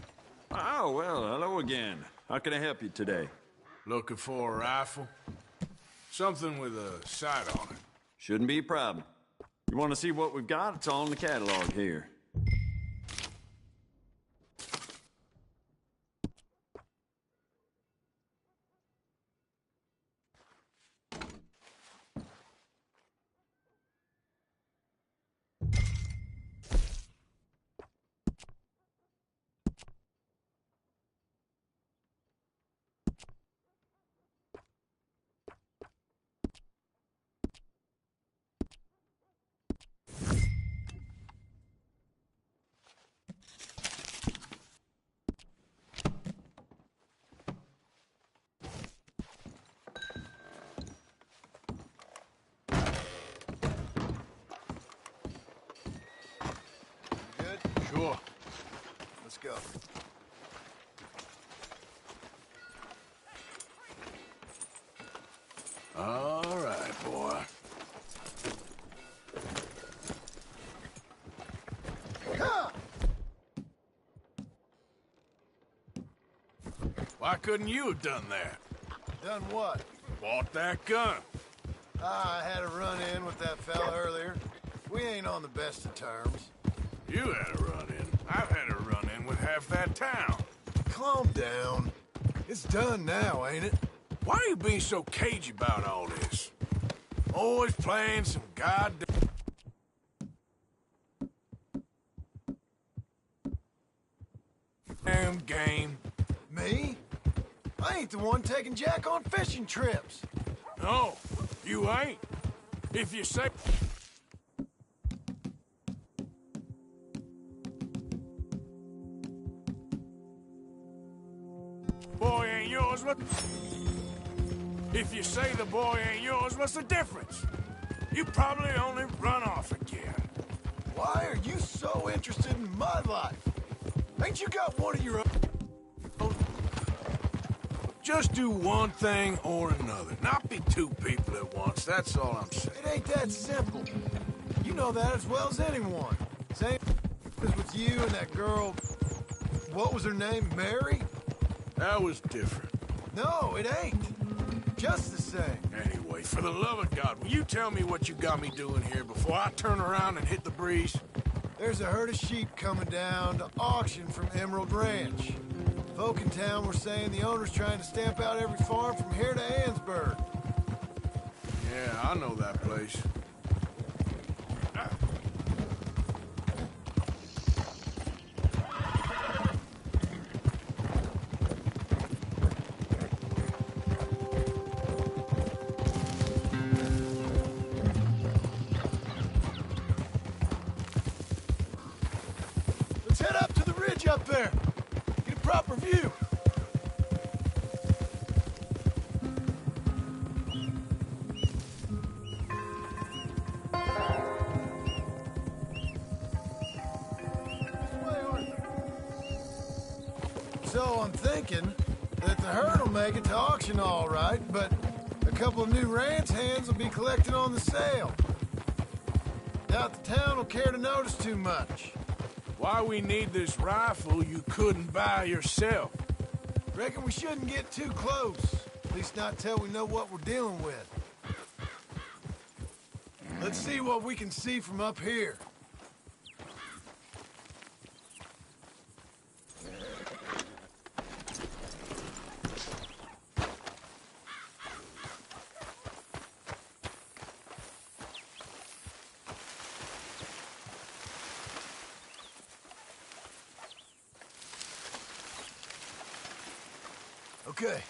Oh, well, hello again. How can I help you today? Looking for a rifle? Something with a sight on it. Shouldn't be a problem. You want to see what we've got? It's all in the catalog here. Sure. Let's go. All right, boy. Why couldn't you have done that? Done what? Bought that gun. I had a run-in with that fella earlier. We ain't on the best of terms. You had a run-in. I've had a run-in with half that town. Calm down. It's done now, ain't it? Why are you being so cagey about all this? Always playing some goddamn... damn game. Me? I ain't the one taking Jack on fishing trips. No, you ain't. If you say... boy ain't yours, what... If you say the boy ain't yours, what's the difference? You probably only run off again. Why are you so interested in my life? Ain't you got one of your own? Just do one thing or another. Not be two people at once, that's all I'm saying. It ain't that simple. You know that as well as anyone. Same as with you and that girl... What was her name? Mary? That was different. No, it ain't. Just the same. Anyway, for the love of God, will you tell me what you got me doing here before I turn around and hit the breeze? There's a herd of sheep coming down to auction from Emerald Ranch. Folk in town were saying the owner's trying to stamp out every farm from here to Ansburg. Yeah, I know that place. Let's head up to the ridge up there. Get a proper view. So I'm thinking that the herd will make it to auction all right, but a couple of new ranch hands will be collecting on the sale. Doubt the town will care to notice too much. Why we need this rifle you couldn't buy yourself? Reckon we shouldn't get too close. At least not till we know what we're dealing with. Let's see what we can see from up here. Okay,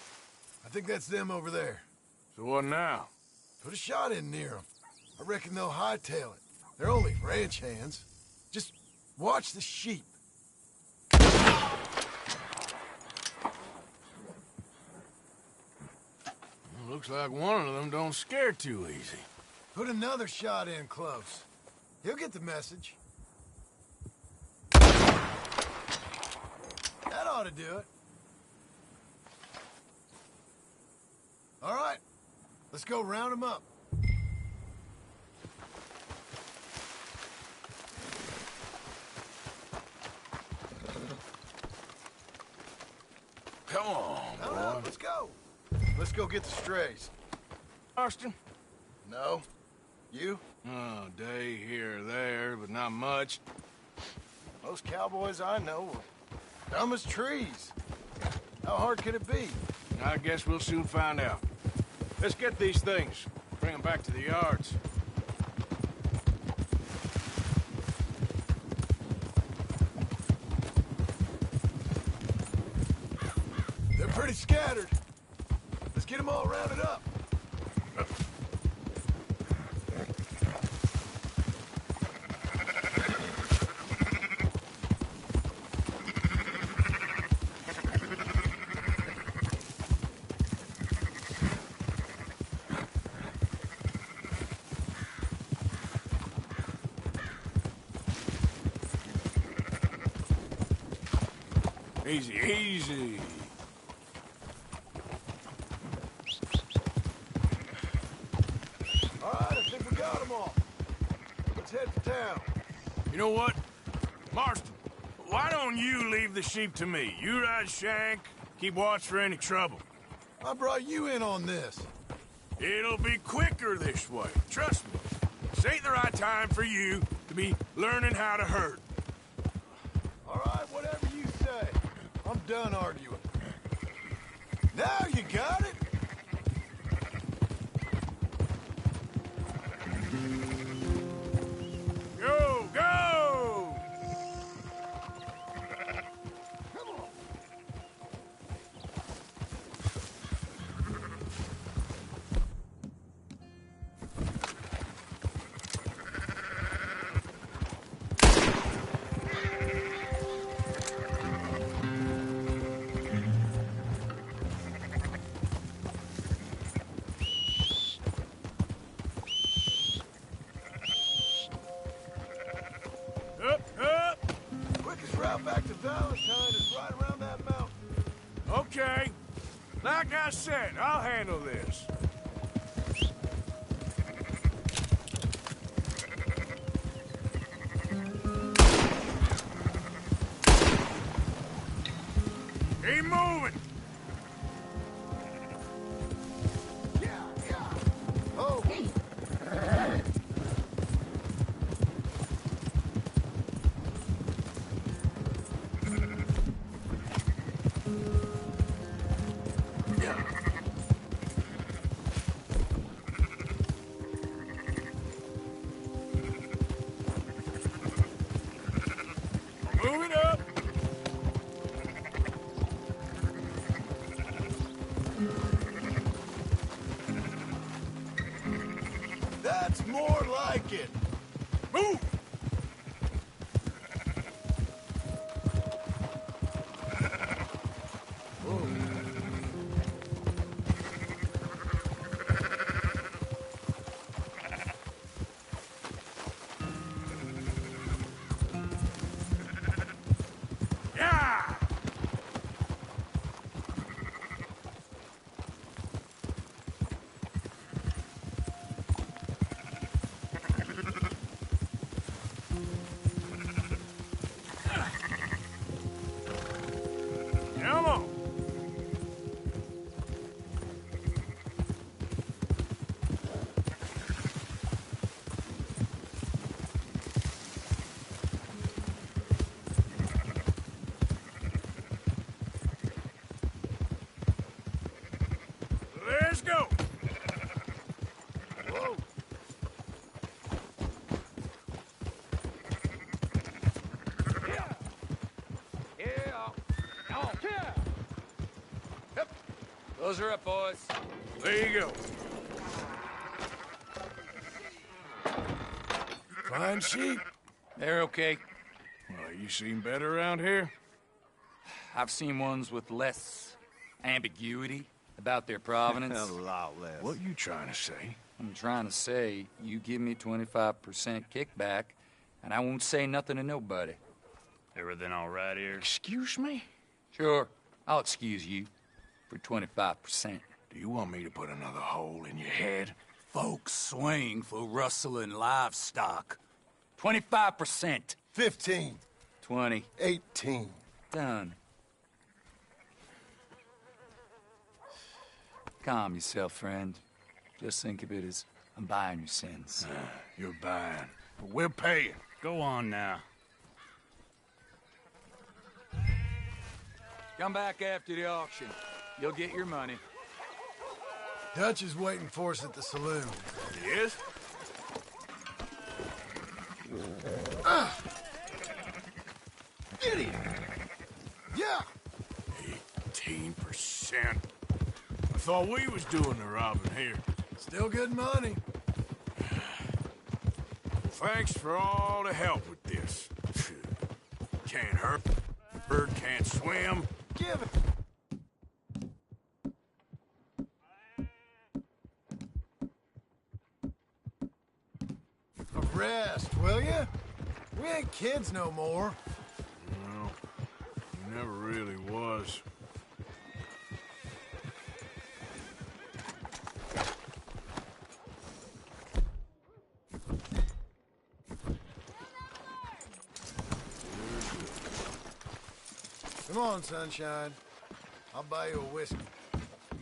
I think that's them over there. So what now? Put a shot in near them. I reckon they'll hightail it. They're only ranch hands. Just watch the sheep. Looks like one of them don't scare too easy. Put another shot in close. He'll get the message. That ought to do it. All right, let's go round them up. Come on, boy. Let's go. Let's go get the strays. Austin? No. You? Oh, day here or there, but not much. Most cowboys I know are dumb as trees. How hard could it be? I guess we'll soon find out. Let's get these things. Bring them back to the yards. They're pretty scattered. Let's get them all rounded up. Easy, easy. All right, I think we got them all. Let's head for town. You know what? Marston, why don't you leave the sheep to me? You ride Shank, keep watch for any trouble. I brought you in on this. It'll be quicker this way. Trust me. This ain't the right time for you to be learning how to herd. All right, whatever you say. I'm done arguing. Now you got it? Go, go! Come on. Up, up! Quickest route back to Valentine is right around that mountain. Okay. Like I said, I'll handle this. Keep moving. like it. Move! Come on. Let's go. Whoa. Those are up, boys. There you go. Fine sheep. They're okay. Well, you seem better around here. I've seen ones with less ambiguity about their provenance. A lot less. What you trying to say? I'm trying to say, you give me 25% kickback, and I won't say nothing to nobody. Everything all right here? Excuse me? Sure, I'll excuse you for 25%. Do you want me to put another hole in your head? Folks swing for rustling livestock. 25%. 15. 20. 18. Done. Calm yourself, friend. Just think of it as I'm buying your sins. You're buying. But we're paying. Go on now. Come back after the auction. You'll get your money. Dutch is waiting for us at the saloon. Yes? Idiot! Yeah! 18%. I thought we was doing the robbing here. Still good money. Thanks for all the help with this. Can't hurt. Bird can't swim. Give it. A rest, will ya? We ain't kids no more. No, you never really was. Come on, sunshine. I'll buy you a whiskey.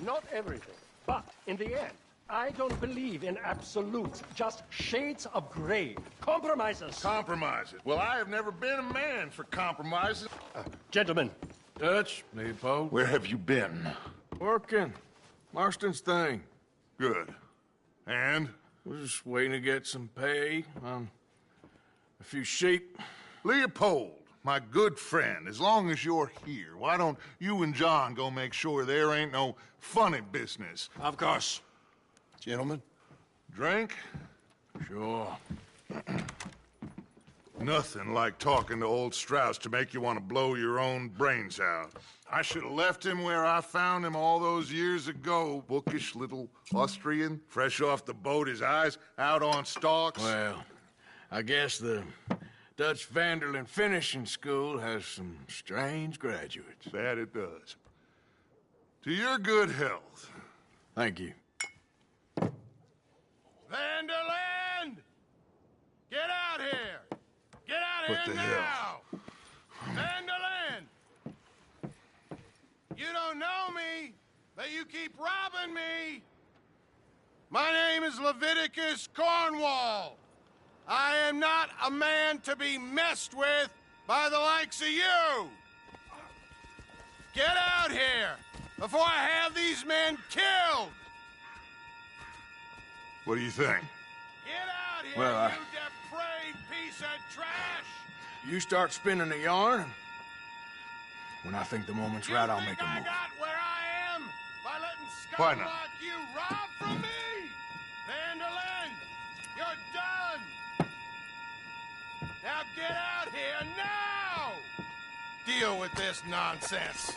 Not everything, but in the end, I don't believe in absolutes, just shades of gray. Compromises. Compromises. Well, I have never been a man for compromises. Gentlemen. Dutch, Leopold. Where have you been? Working. Marston's thing. Good. And? We're just waiting to get some pay on a few sheep. Leopold, my good friend, as long as you're here, why don't you and John go make sure there ain't no funny business? Of course. Gentlemen, drink? Sure. Nothing like talking to old Strauss to make you want to blow your own brains out. I should have left him where I found him all those years ago. Bookish little Austrian, fresh off the boat, his eyes out on stalks. Well, I guess the Dutch Vanderlyn Finishing School has some strange graduates. That it does. To your good health. Thank you. Vanderland! Get out here! Get out What here the now! hell? Vanderland! You don't know me, but you keep robbing me! My name is Leviticus Cornwall. I am not a man to be messed with by the likes of you! Get out here before I have these men killed! What do you think? Get out here, Well, you depraved piece of trash! You start spinning the yarn, and when I think the moment's right, I'll make a I move. got where I am by letting Why scum not? like you rob from me! Vanderlyn, you're done! deal with this nonsense.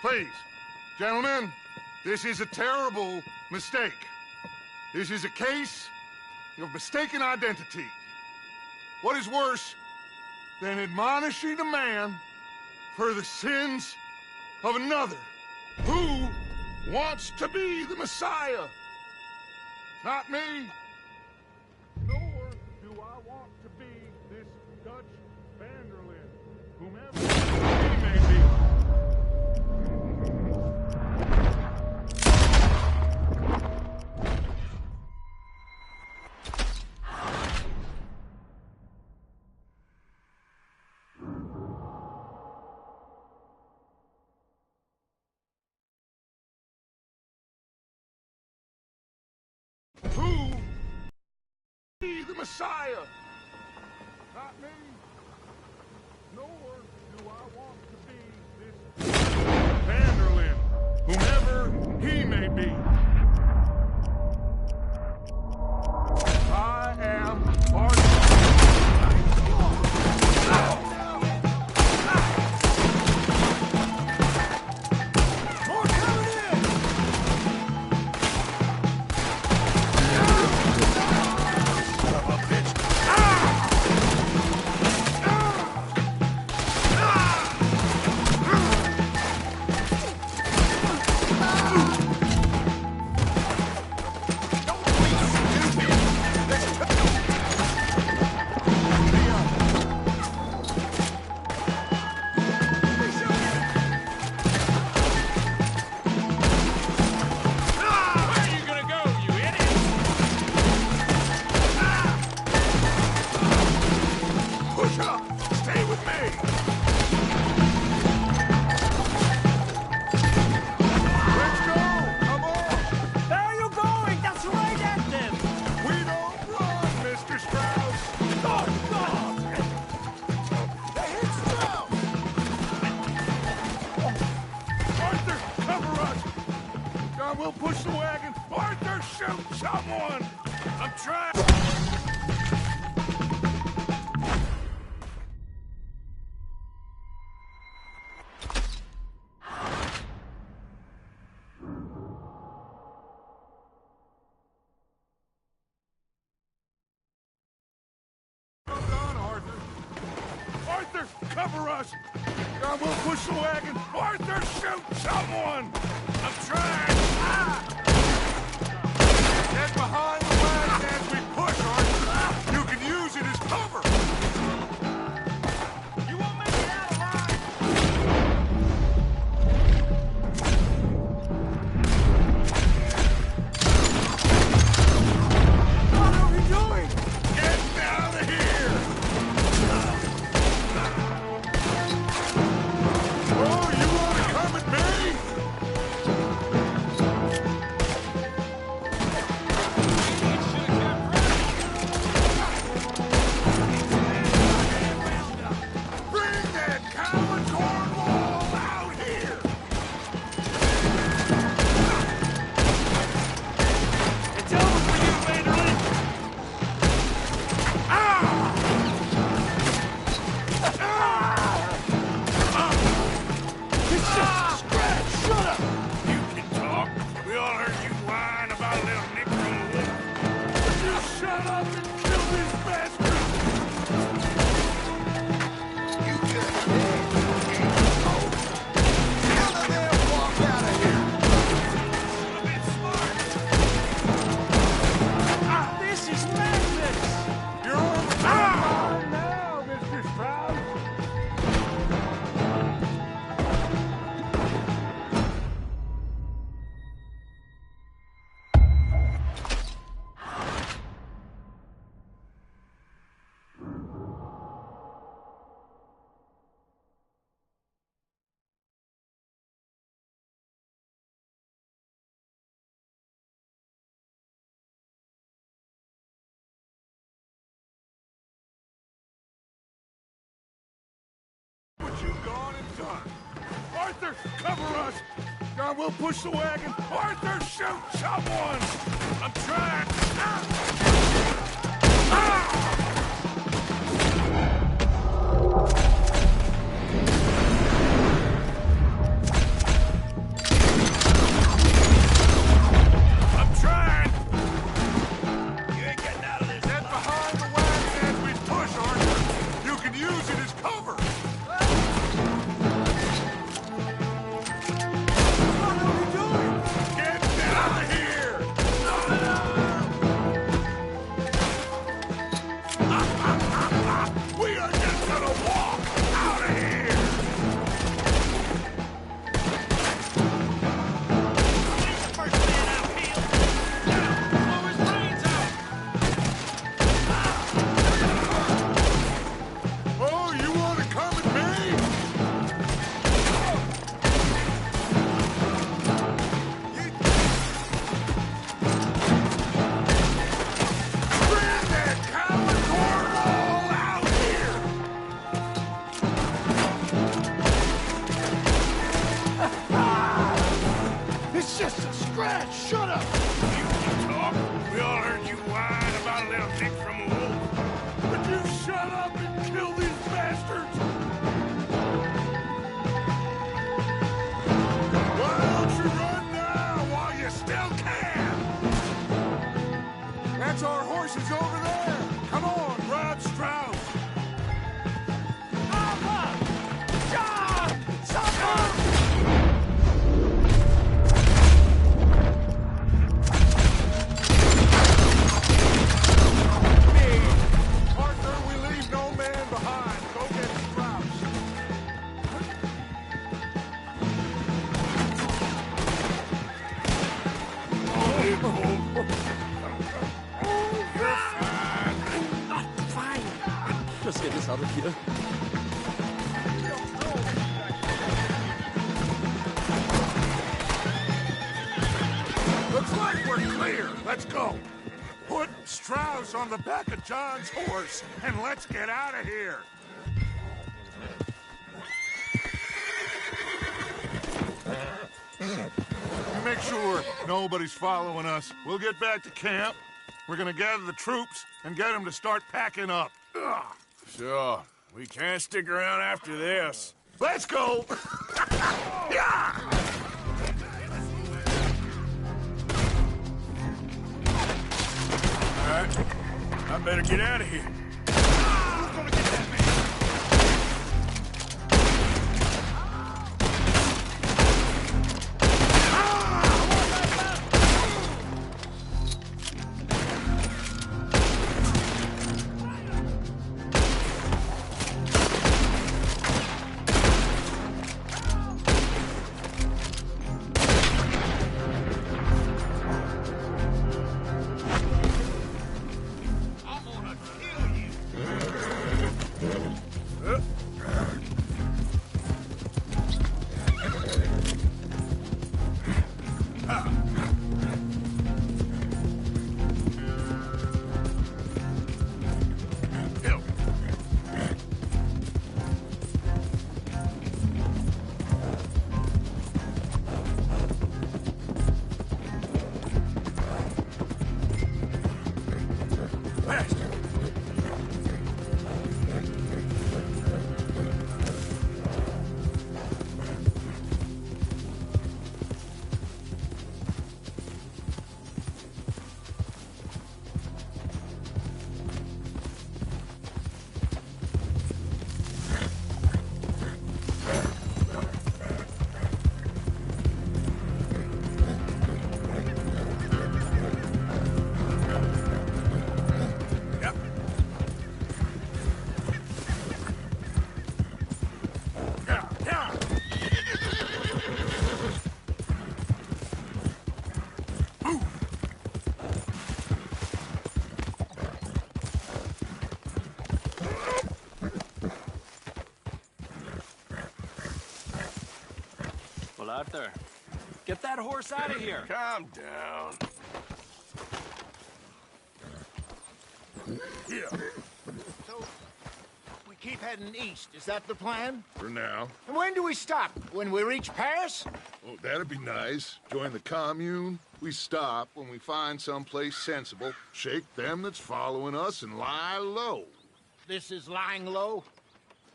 Please, gentlemen, this is a terrible mistake. This is a case of mistaken identity. What is worse than admonishing a man for the sins of another who wants to be the Messiah? Not me. Nor do I want to be this Dutch Vanderlyn, whomever he may be. Who be the Messiah? Not me. Nor do I want to be this Vanderlyn, whomever he may be. I am Arthur. We'll push the wagon. Arthur, shoot someone! I'm trying. Hold on, Arthur. Arthur, cover us! We'll push the wagon. Arthur, shoot someone! I'm trying. Get behind the wagon as we push, Arthur. You can use it as cover. You won't make it out alive. What are we doing? Get out of here! Oh, you want to come at me? Arthur, cover us! We'll push the wagon. Arthur, shoot someone! I'm trying. Let's get this out of here. Looks like we're clear. Let's go. Put Strauss on the back of John's horse, and let's get out of here. You make sure nobody's following us. We'll get back to camp. We're gonna gather the troops and get them to start packing up. Ugh. Sure. We can't stick around after this. Let's go! Yeah! All right. I better get out of here. Who's gonna get that man? Arthur, get that horse out of here. Calm down. Yeah. So, we keep heading east. Is that the plan? For now. And when do we stop? When we reach Paris? Oh, that'd be nice. Join the commune. We stop when we find someplace sensible, shake them that's following us, and lie low. This is lying low?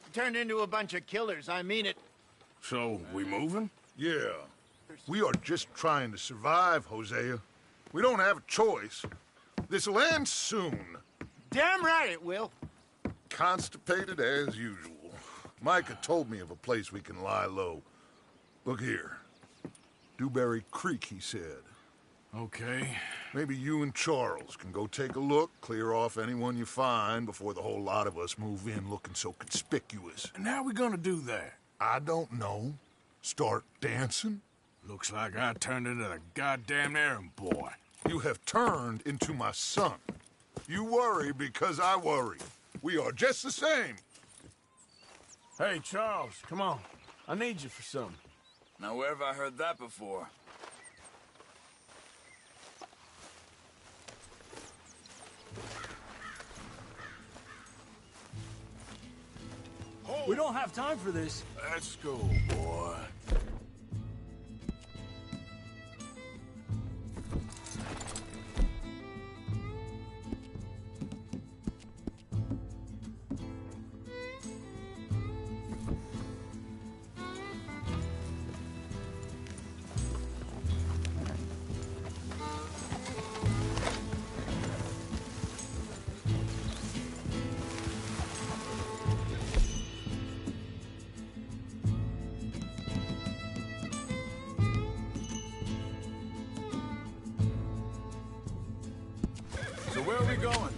We turned into a bunch of killers, I mean it. So, we moving? Yeah. We are just trying to survive, Hosea. We don't have a choice. This'll end soon. Damn right it will. Constipated as usual. Micah told me of a place we can lie low. Look here. Dewberry Creek, he said. Okay. Maybe you and Charles can go take a look, clear off anyone you find before the whole lot of us move in looking so conspicuous. And how we gonna do that? I don't know. Start dancing? Looks like I turned into the goddamn errand boy. You have turned into my son. You worry because I worry. We are just the same. Hey, Charles, come on. I need you for something. Now, where have I heard that before? We don't have time for this. Let's go, boy. Where are we going?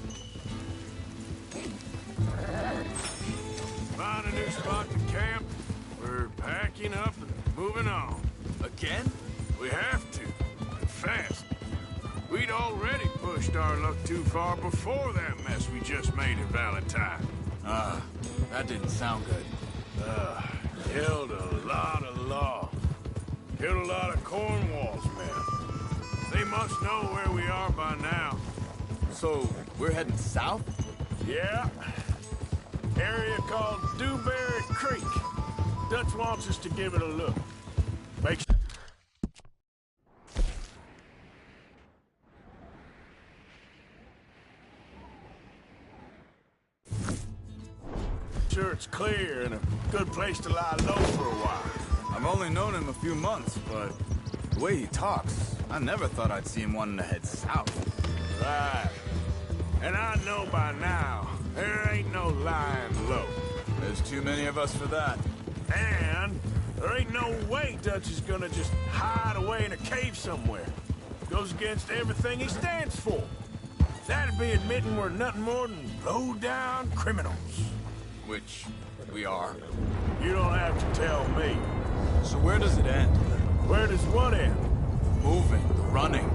Find a new spot to camp. We're packing up and moving on. Again? We have to. And fast. We'd already pushed our luck too far before that mess we just made at Valentine. That didn't sound good. Killed a lot of law. Killed a lot of Cornwall's men. They must know where we are by now. So, we're heading south? Yeah. Area called Dewberry Creek. Dutch wants us to give it a look. Make sure it's clear and a good place to lie low for a while. I've only known him a few months, but the way he talks, I never thought I'd see him wanting to head south. Right. And I know by now, there ain't no lying low. There's too many of us for that. And there ain't no way Dutch is gonna just hide away in a cave somewhere. Goes against everything he stands for. That'd be admitting we're nothing more than low-down criminals. Which we are. You don't have to tell me. So where does it end? Where does what end? Moving, the running.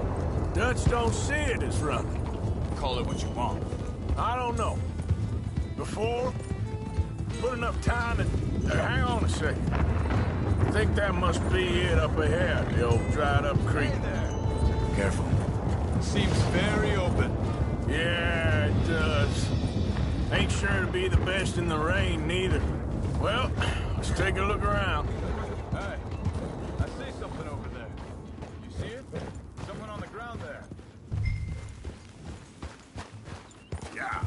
Dutch don't see it as running. Call it what you want. I don't know. Before, put enough time and... hang on a second. I think that must be it up ahead, the old dried-up creek. Careful. Seems very open. Yeah, it does. Ain't sure to be the best in the rain, neither. Well, let's take a look around. Hey, I see something over there. You see it? Someone on the ground there. Yeah.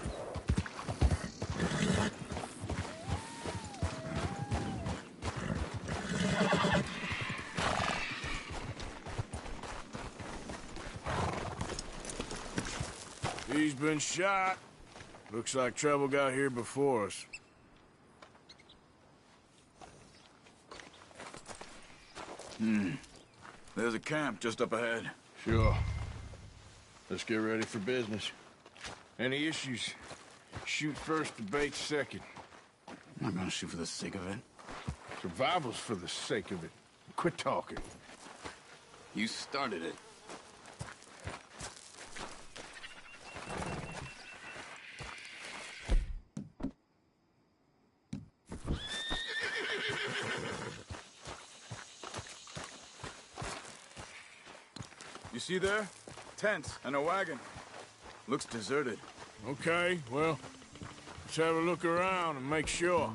He's been shot. Looks like trouble got here before us. There's a camp just up ahead. Sure. Let's get ready for business. Any issues, shoot first, debate second. I'm not gonna shoot for the sake of it. Survival's for the sake of it. Quit talking. You started it. You see there? Tents and a wagon. Looks deserted. Okay, well, let's have a look around and make sure.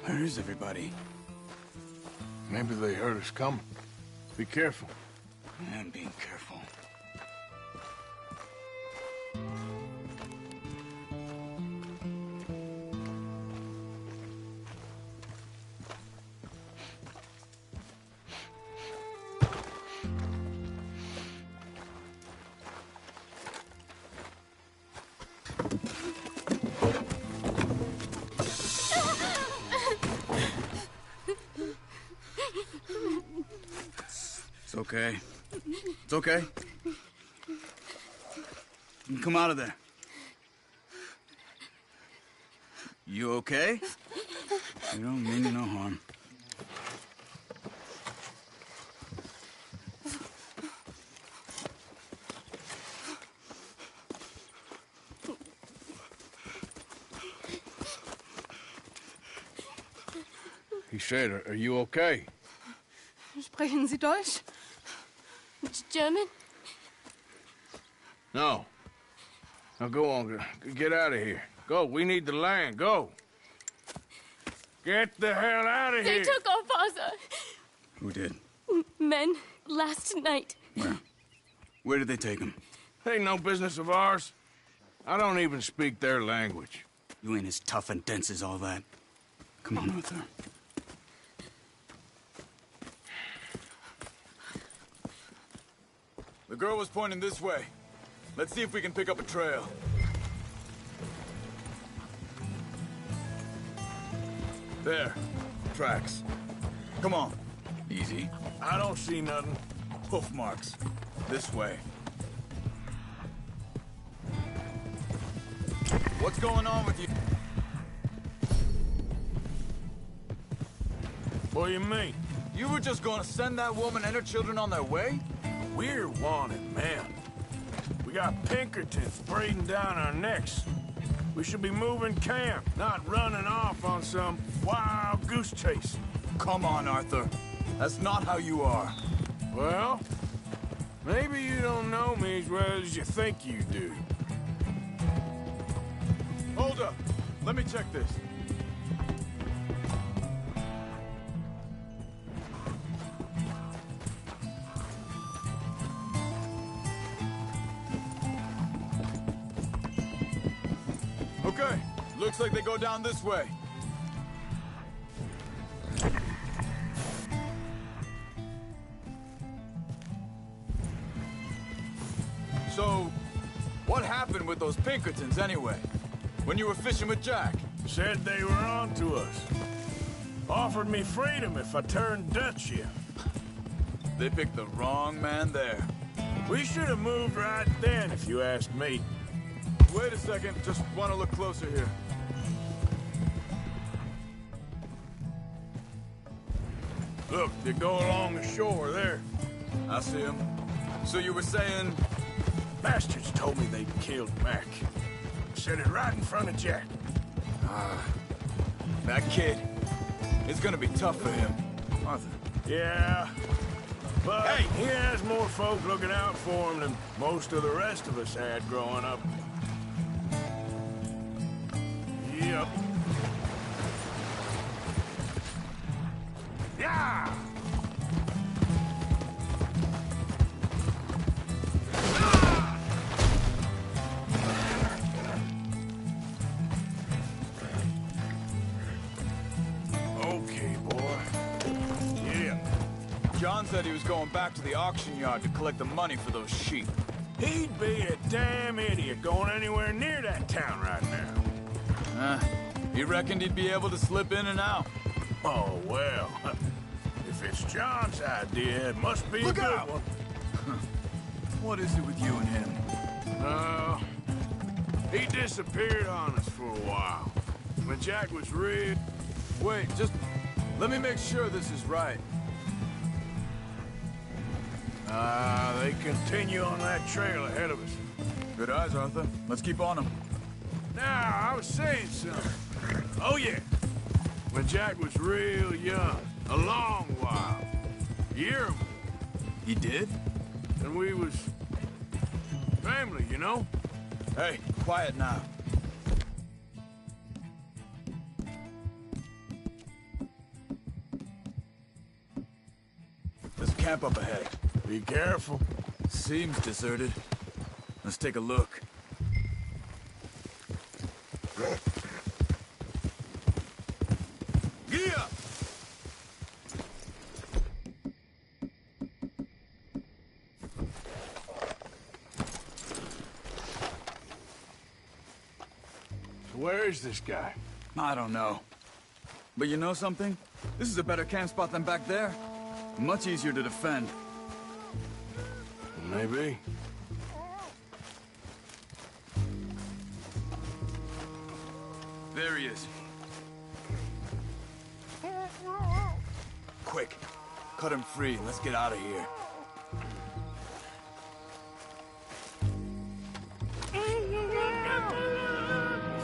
Where is everybody? Maybe they heard us coming. Be careful. I'm being careful. It's okay. It's okay. You come out of there. You okay? You don't mean you no harm. He said, are you okay? Sprechen Sie Deutsch? German? No. Now go on, get out of here. Go, we need the land, go. Get the hell out of They here. took our father. Who did? Men, last night. Where? Where did they take him? Ain't no business of ours. I don't even speak their language. You ain't as tough and dense as all that. Come on, Arthur. The girl was pointing this way. Let's see if we can pick up a trail. There. Tracks. Come on. Easy. I don't see nothing. Hoof marks. This way. What's going on with you? What do you mean? You were just gonna send that woman and her children on their way? We're wanted, man. We got Pinkertons breathing down our necks. We should be moving camp, not running off on some wild goose chase. Come on, Arthur. That's not how you are. Well, maybe you don't know me as well as you think you do. Hold up. Let me check this. Okay, looks like they go down this way. So, what happened with those Pinkertons anyway? When you were fishing with Jack? Said they were on to us. Offered me freedom if I turned Dutch in. They picked the wrong man there. We should have moved right then, if you ask me. Wait a second, just want to look closer here. Look, they go along the shore there. I see them. So you were saying... Bastards told me they'd killed Mac. Said it right in front of Jack. That kid. It's gonna be tough for him. Arthur. Yeah. But he has more folk looking out for him than most of the rest of us had growing up. Yep. Yeah! Okay, boy. Yeah. John said he was going back to the auction yard to collect the money for those sheep. He'd be a damn idiot going anywhere near that town right now. He reckoned he'd be able to slip in and out. Oh, well. If it's John's idea, it must be a good one. What is it with you and him? He disappeared on us for a while. When Jack was real... Wait, just let me make sure this is right. They continue on that trail ahead of us. Good eyes, Arthur. Let's keep on them. Now, I was saying something. Oh, yeah. When Jack was real young, a long while. Year or more. He did? And we was... family, you know? Hey, quiet now. There's a camp up ahead. Be careful. Seems deserted. Let's take a look. Gee up! Where is this guy? I don't know. But you know something? This is a better camp spot than back there. Much easier to defend. Maybe. There he is. Quick. Cut him free. Let's get out of here.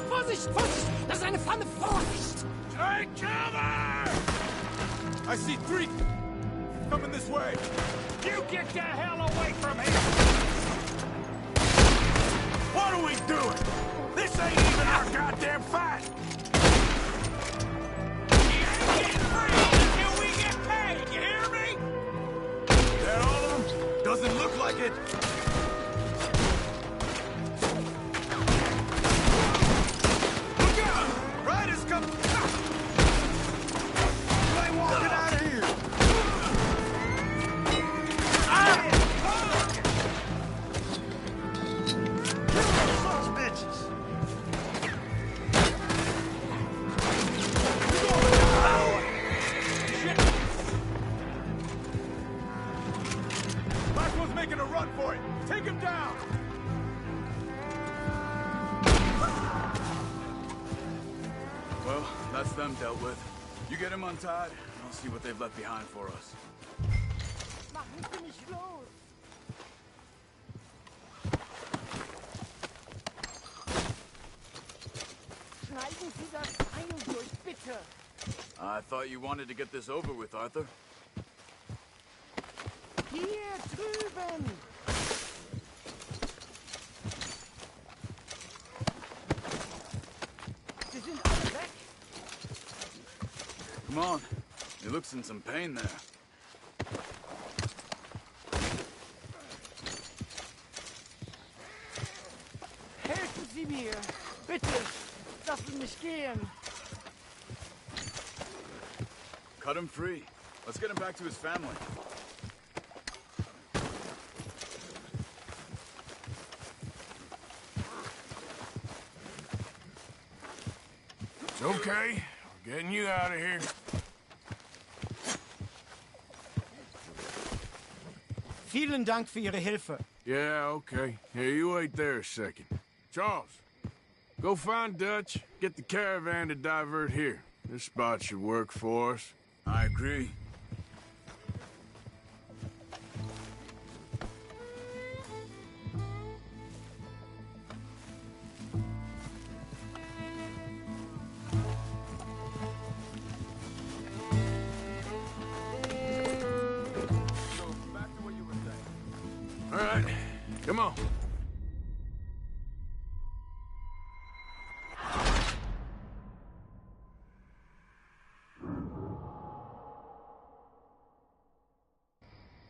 Vorsicht, Vorsicht! Das ist eine Pfanne! Vorsicht! Take cover! I see 3 coming this way. You get the hell away from here! What are we doing? This ain't even our goddamn fight! You ain't getting free until we get paid, you hear me? They're all of them? Doesn't look like it. Look out! Riders come! They walking out of here! Maxwell's making a run for it. Take him down. Well, that's them dealt with. You get him untied, I'll see what they've left behind for us. Machen Sie mich los! Schneiden Sie das Seil durch, bitte! I thought you wanted to get this over with, Arthur. Hier drüben! Sie sind alle weg! Come on. He looks in some pain there. Helfen Sie mir! Bitte! Lassen mich gehen! Cut him free. Let's get him back to his family. It's okay. We're getting you out of here. Vielen Dank für Ihre Hilfe. Yeah, okay. Here, you wait there a second. Charles, go find Dutch. Get the caravan to divert here. This spot should work for us. I agree. All right, come on.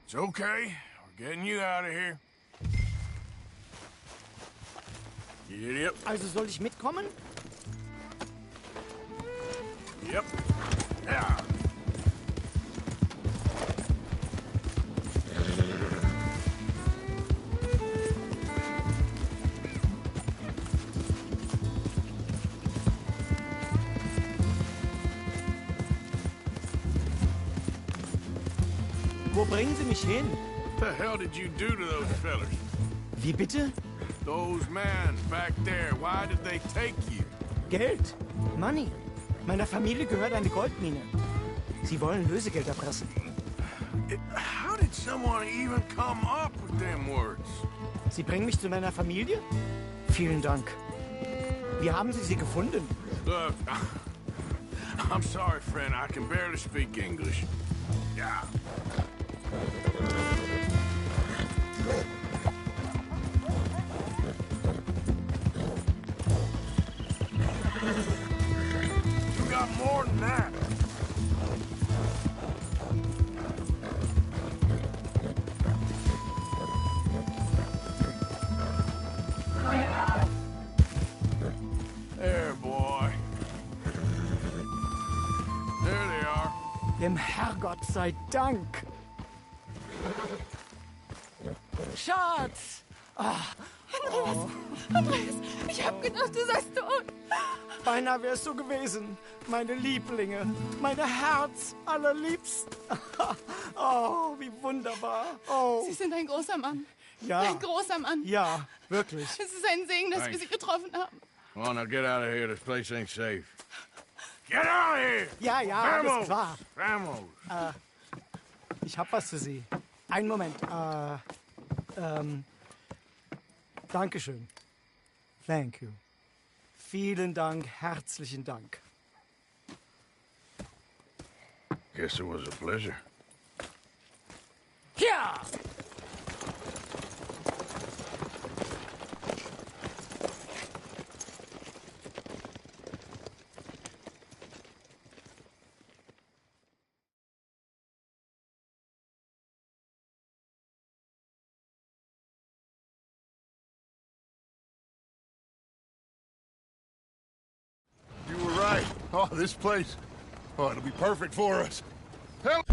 It's okay. We're getting you out of here. Yep. Also soll ich mitkommen? Yep. Yeah. Wo bringen Sie mich hin? What the hell did you do to those fellers? Wie bitte? Those men back there, why did they take you? Geld. Money. Meiner Familie gehört eine Goldmine. Sie wollen Lösegeld erpressen. How did someone even come up with them words? Sie bringen mich zu meiner Familie? Vielen Dank. Wie haben Sie sie gefunden? Look, I'm sorry, friend. I can barely speak English. Yeah. You got more than that. There, boy. There they are. Dem Herrgott sei Dank. Schatz! Andreas, ich hab gedacht, du seist tot. Beinahe wär's so gewesen. Meine Lieblinge, meine Herz allerliebsten. Oh, wie wunderbar. Oh. Sie sind ein großer Mann. Ja. Ein großer Mann. Ja, wirklich. Es ist ein Segen, dass wir Sie getroffen haben. Well, now get out of here. This place ain't safe. Get out of here! Ja, ja, alles klar. Vamos! Ich hab was für Sie. Einen Moment. Dankeschön. Thank you. Vielen Dank, herzlichen Dank. Guess it was a pleasure. Ja! You were right. Oh, this place. Oh, it'll be perfect for us. Hell.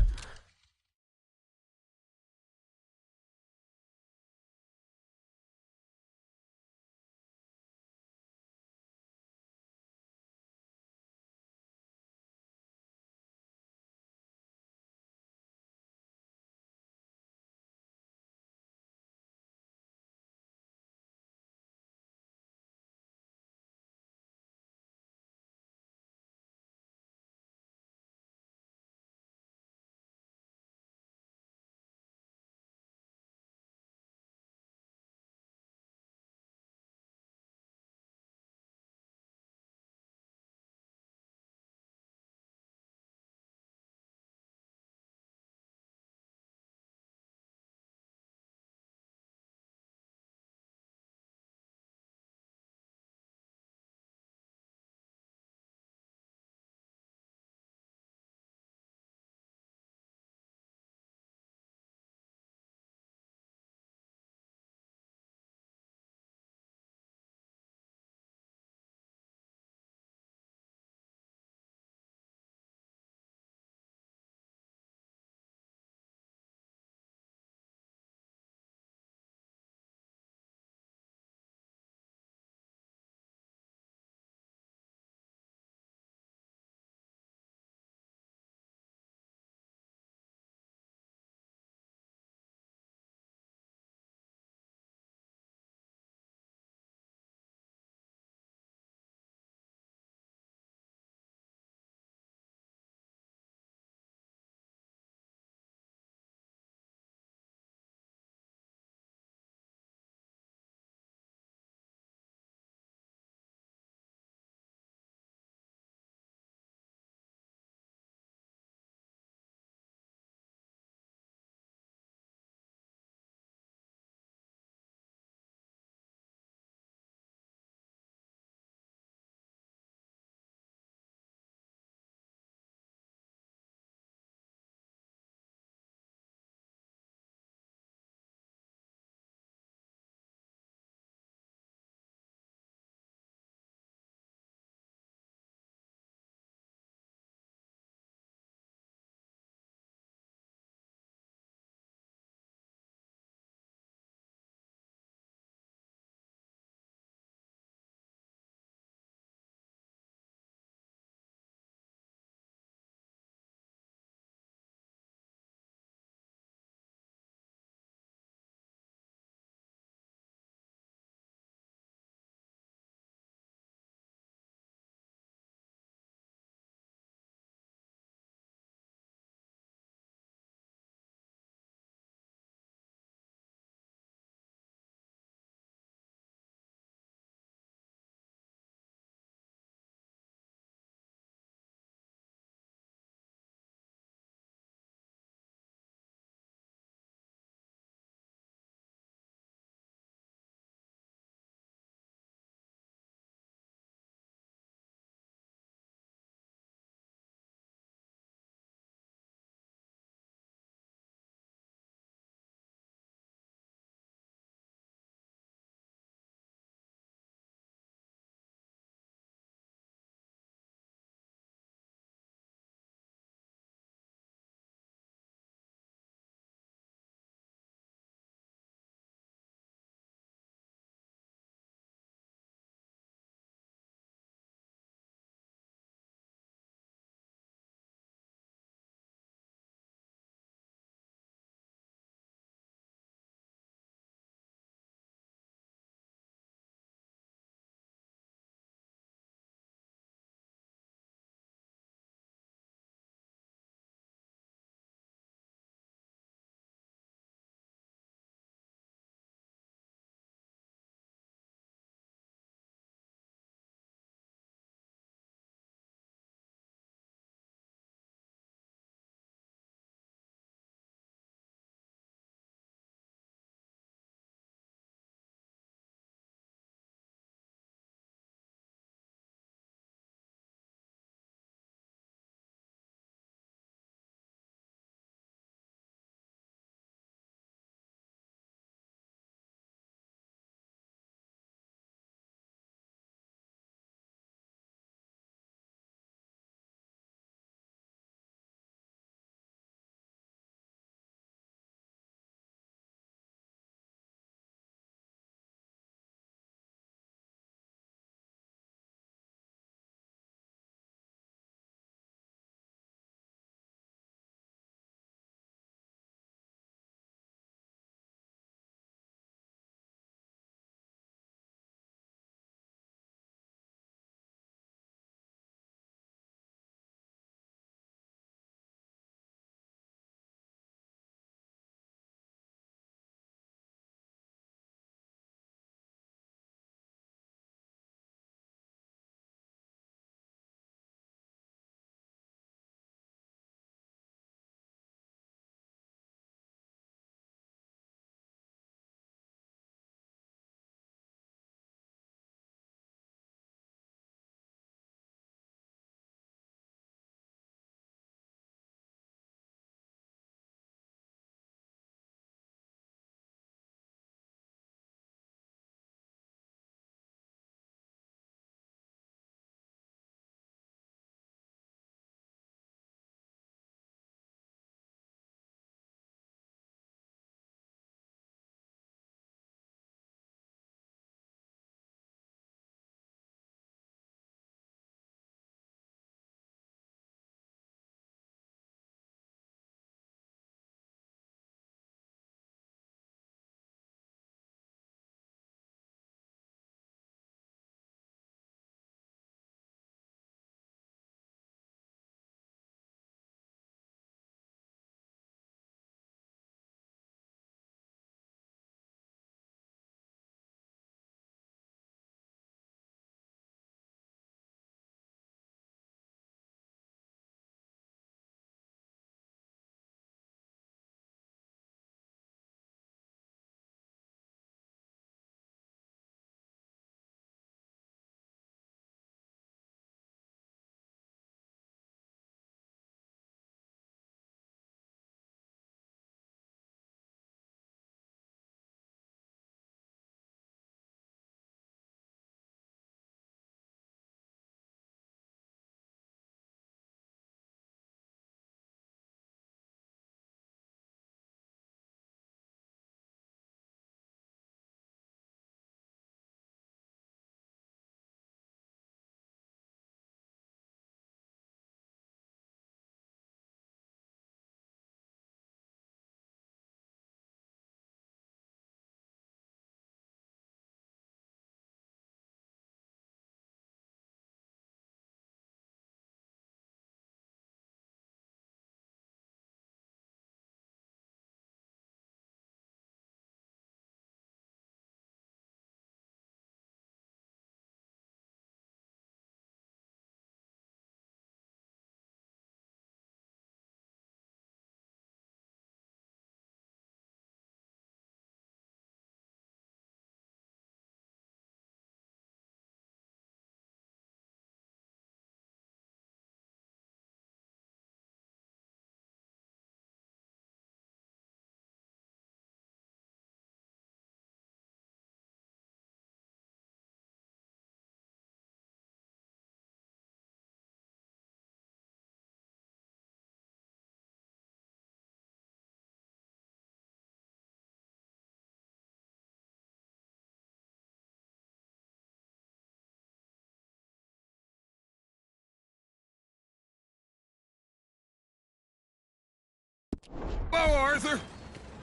bow, Arthur.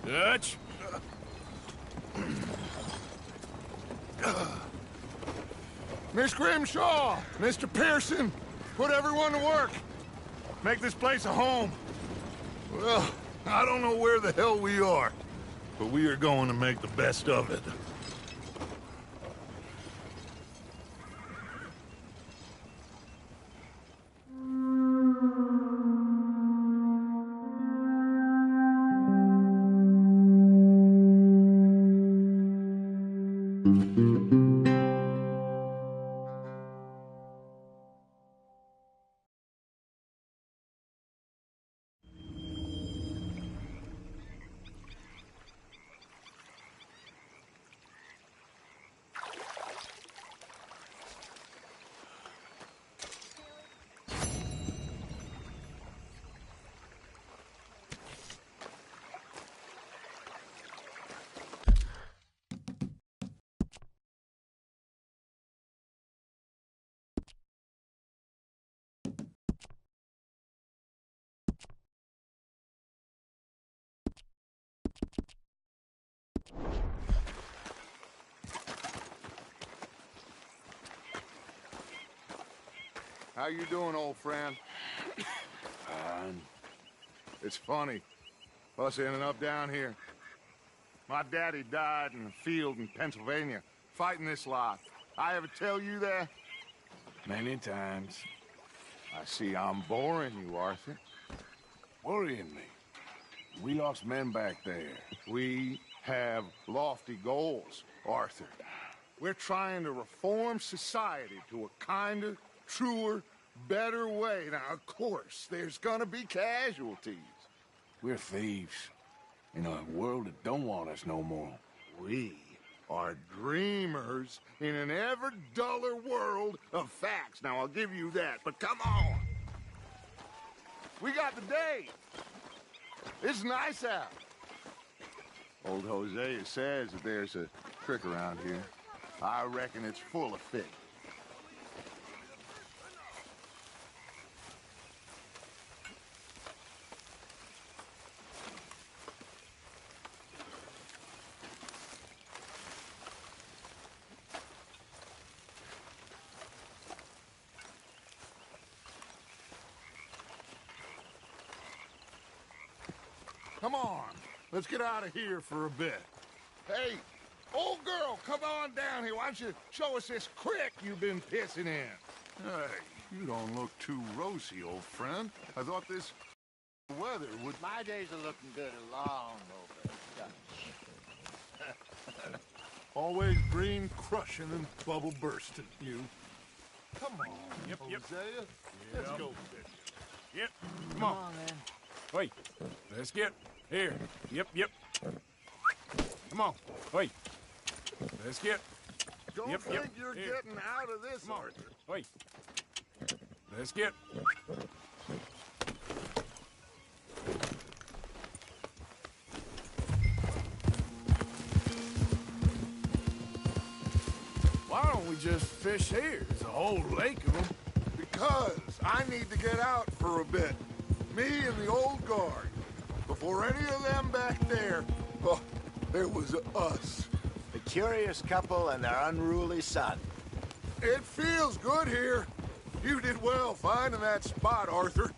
Dutch. Miss Grimshaw, Mr. Pearson, put everyone to work. Make this place a home. Well, I don't know where the hell we are, but we are going to make the best of it. How you doing, old friend? It's funny, us ending up down here. My daddy died in a field in Pennsylvania, fighting this lot. I ever tell you that? Many times. I see I'm boring you, Arthur. Worrying me. We lost men back there. We have lofty goals, Arthur. We're trying to reform society to a kinder, truer, better way. Now, of course, there's gonna be casualties. We're thieves in a world that don't want us no more. We are dreamers in an ever duller world of facts. Now, I'll give you that, but come on. We got the day. It's nice out. Old Hosea says that there's a trick around here. I reckon it's full of fish. Come on, let's get out of here for a bit. Hey, old girl, come on down here. Why don't you show us this creek you've been pissing in? Hey, you don't look too rosy, old friend. I thought this weather would... My days are looking good long over. Always green crushing and bubble bursting, you. Come on, Hosea. Let's go fishing. Yep, come on. Man. Wait, let's get here. Yep. Come on, wait. Let's get. Don't think you're here. getting out of this, Arthur. Wait. Let's get. Why don't we just fish here? There's a whole lake of them. Because I need to get out for a bit. Me and the old guard. Before any of them back there, oh, there was us. The curious couple and their unruly son. It feels good here. You did well finding that spot, Arthur.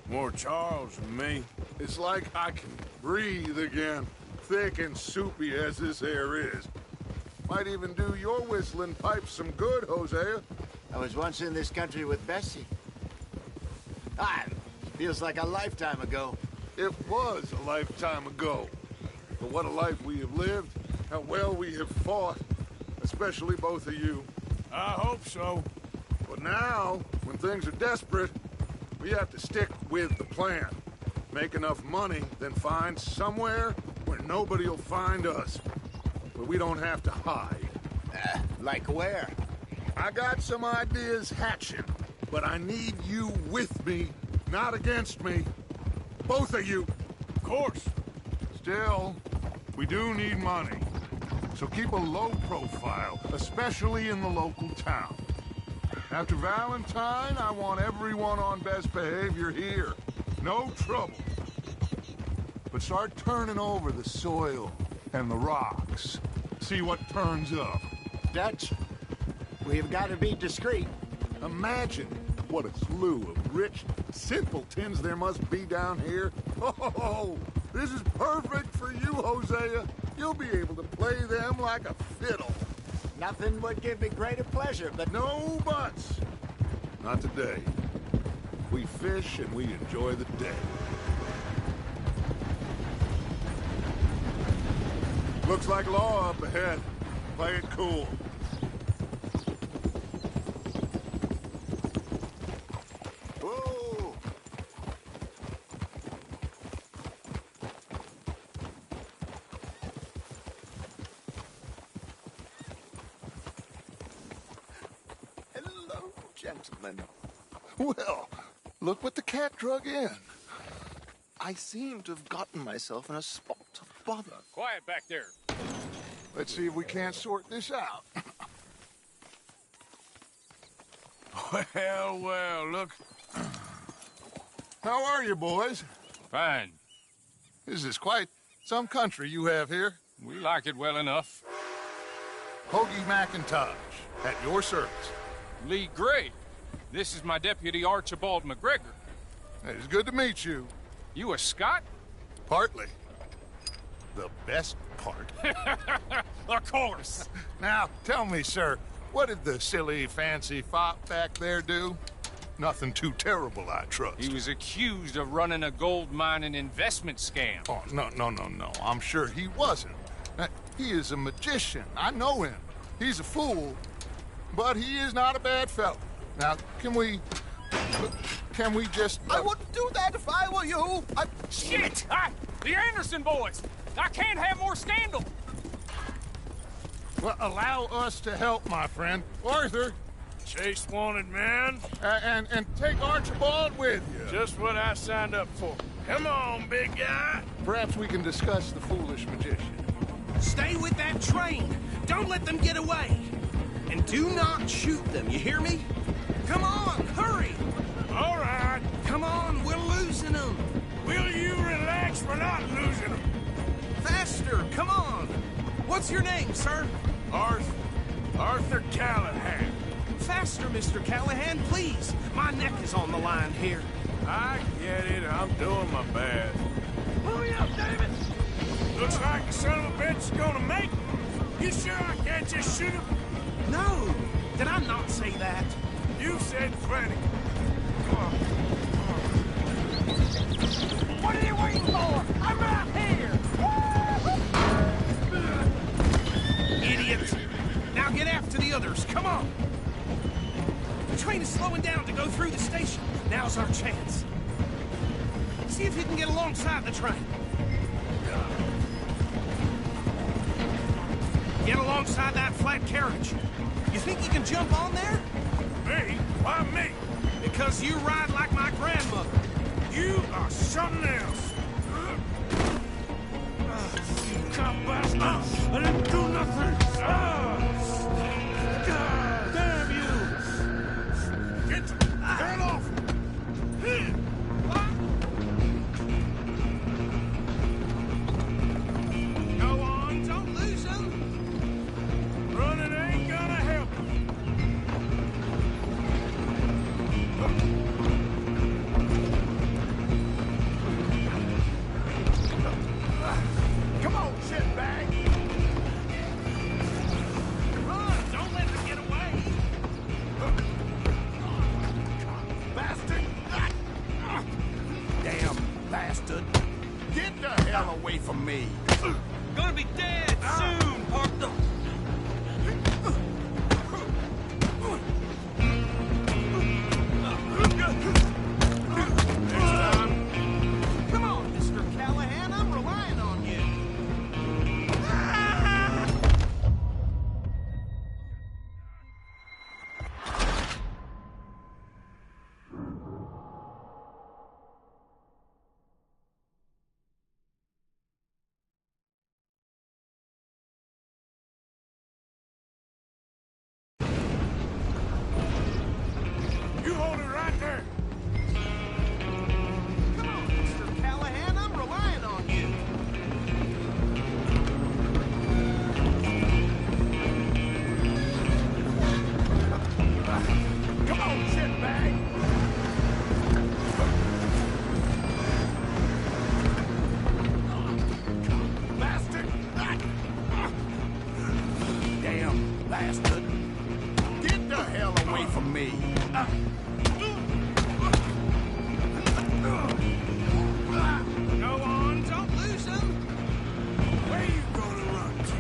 More Charles than me. It's like I can breathe again, thick and soupy as this air is. Might even do your whistling pipe some good, Hosea. I was once in this country with Bessie. Feels like a lifetime ago. It was a lifetime ago. But what a life we have lived, how well we have fought, especially both of you. I hope so. But now, when things are desperate, we have to stick with the plan. Make enough money, then find somewhere where nobody will find us. Where we don't have to hide. Like where? I got some ideas hatching, but I need you with me, not against me. Both of you. Of course. Still, we do need money. So keep a low profile, especially in the local town. After Valentine, I want everyone on best behavior here. No trouble. but start turning over the soil and the rocks. See what turns up. Dutch, we've got to be discreet. Imagine what a slew of rich simpletons there must be down here. Oh, this is perfect for you, Hosea. You'll be able to play them like a fiddle. Nothing would give me greater pleasure, but... No buts. Not today. We fish and we enjoy the day. Looks like law up ahead. Play it cool. Whoa! Hello, gentlemen. Well, look what the cat drug in. I seem to have gotten myself in a spot of bother. Quiet back there. Let's see if we can't sort this out. Well, well, look. How are you, boys? Fine. This is quite some country you have here. We like it well enough. Hoagie McIntosh, at your service. Lee Gray. This is my deputy, Archibald McGregor. It's good to meet you. You a Scot? Partly. The best part. Of course. Now, tell me, sir, what did the silly, fancy fop back there do? Nothing too terrible, I trust. He was accused of running a gold mining investment scam. Oh, no. I'm sure he wasn't. He is a magician. I know him. He's a fool, but he is not a bad fellow. Now, can we just... I wouldn't do that if I were you. Shit! The Anderson boys! I can't have more scandal! Well, allow us to help, my friend. Arthur! Chase wanted man. And take Archibald with you. Just what I signed up for. Come on, big guy. Perhaps we can discuss the foolish magician. Stay with that train. Don't let them get away. And do not shoot them, you hear me? Come on, hurry! All right. Come on, we're losing them. Will you relax? We're not losing them. Faster, come on. What's your name, sir? Arthur Callahan. Faster, Mr. Callahan, please. My neck is on the line here. I get it. I'm doing my best. Hurry up, David! Looks like the son of a bitch is gonna make it. You sure I can't just shoot him? No. Did I not say that? You said plenty. Come on. What are you waiting for? I'm right here! Idiots! Now get after the others, come on! The train is slowing down to go through the station. Now's our chance. See if you can get alongside the train. Get alongside that flat carriage. You think you can jump on there? Me? Why me? Because you ride like my grandmother. You are something else. You cop bastard! I didn't do nothing! God damn you! Get off! Go on, don't lose them! Running ain't gonna help. Come on, shitbag! bastard! Get the hell away from me! Go on, don't lose him! Where you gonna run to?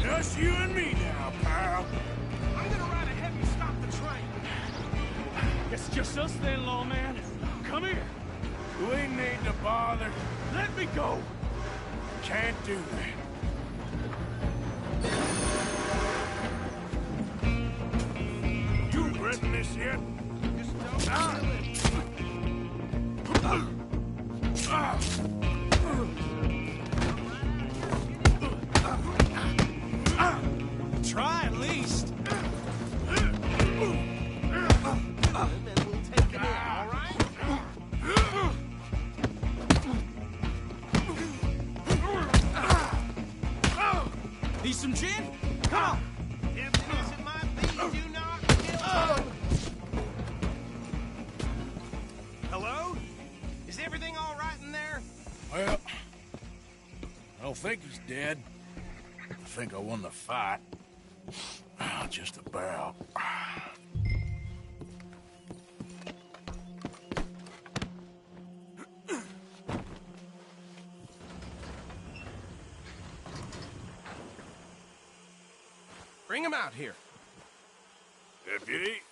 Just you and me now, pal. I'm gonna ride ahead and stop the train. It's just us then, lawman. Come here. We ain't need to bother. Let me go. Can't do that. You written this yet? Just don't feel it. Try at least. Need some gin? Come on! Tempting as it might be, do not kill him! Hello? Is everything all right in there? Well, I don't think he's dead. I think I won the fight. Just about. Bring him out here. Deputy?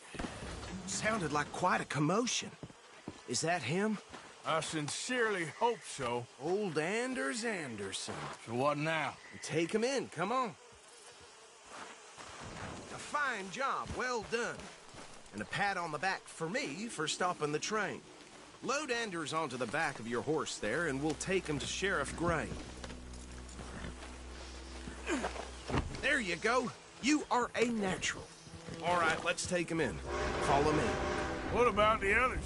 Sounded like quite a commotion. Is that him? I sincerely hope so. Old Anders Anderson. So what now? Take him in, come on. A fine job, well done. And a pat on the back for me for stopping the train. Load Anders onto the back of your horse there, and we'll take him to Sheriff Gray. There you go. You are a natural. All right, let's take him in. Follow me. What about the others?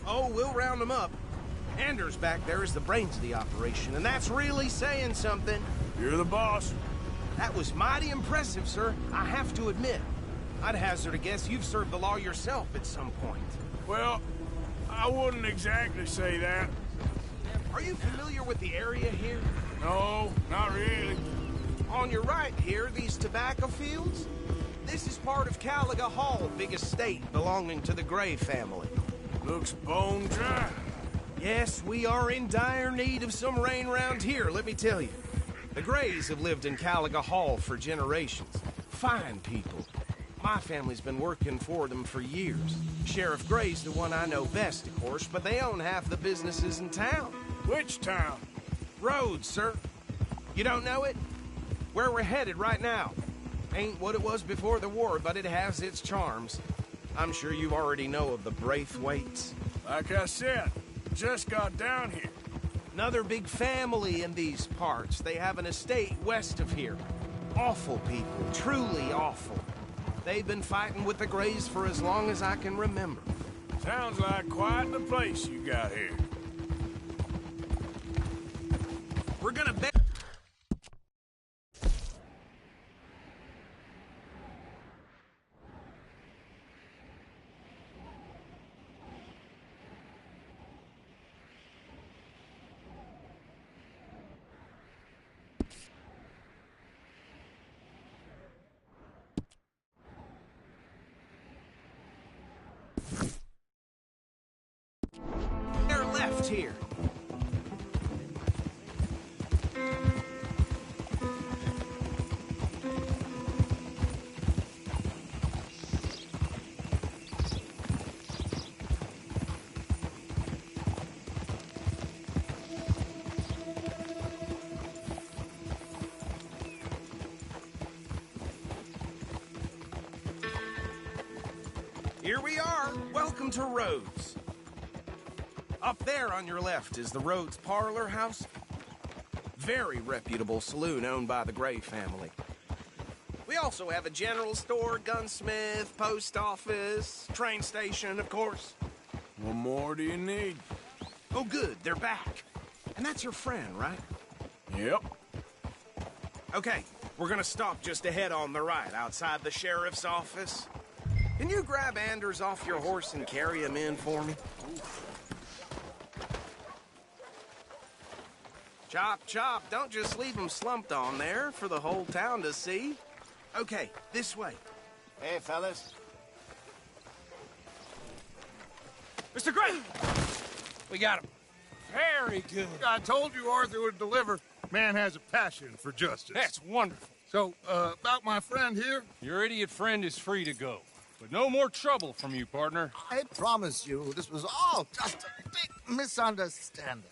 Oh, we'll round them up. Anders back there is the brains of the operation, and that's really saying something. You're the boss. That was mighty impressive, sir. I have to admit. I'd hazard a guess you've served the law yourself at some point. Well, I wouldn't exactly say that. Are you familiar with the area here? No, not really. On your right here, these tobacco fields? This is part of Caliga Hall, big estate belonging to the Gray family. Looks bone dry. Yes, we are in dire need of some rain round here, let me tell you. The Grays have lived in Caliga Hall for generations. Fine people. My family's been working for them for years. Sheriff Gray's the one I know best, of course, but they own half the businesses in town. Which town? Rhodes, sir. You don't know it? Where we're headed right now. Ain't what it was before the war, but it has its charms. I'm sure you already know of the Braithwaites. Like I said, just got down here. Another big family in these parts. They have an estate west of here. Awful people, truly awful. They've been fighting with the Grays for as long as I can remember. Sounds like quite the place you got here. We're gonna bet. They're left here. Here we are. Welcome to Rhodes. Up there on your left is the Rhodes Parlor House. Very reputable saloon owned by the Gray family. We also have a general store, gunsmith, post office, train station, of course. What more do you need? Oh, good. They're back. And that's your friend, right? Yep. Okay, we're gonna stop just ahead on the right, outside the sheriff's office. Can you grab Anders off your horse and carry him in for me? Chop, chop. Don't just leave them slumped on there for the whole town to see. Okay, this way. Hey, fellas. Mr. Gray! We got him. Very good. I told you Arthur would deliver. Man has a passion for justice. That's wonderful. So, about my friend here? Your idiot friend is free to go. But no more trouble from you, partner. I promise you, this was all just a big misunderstanding.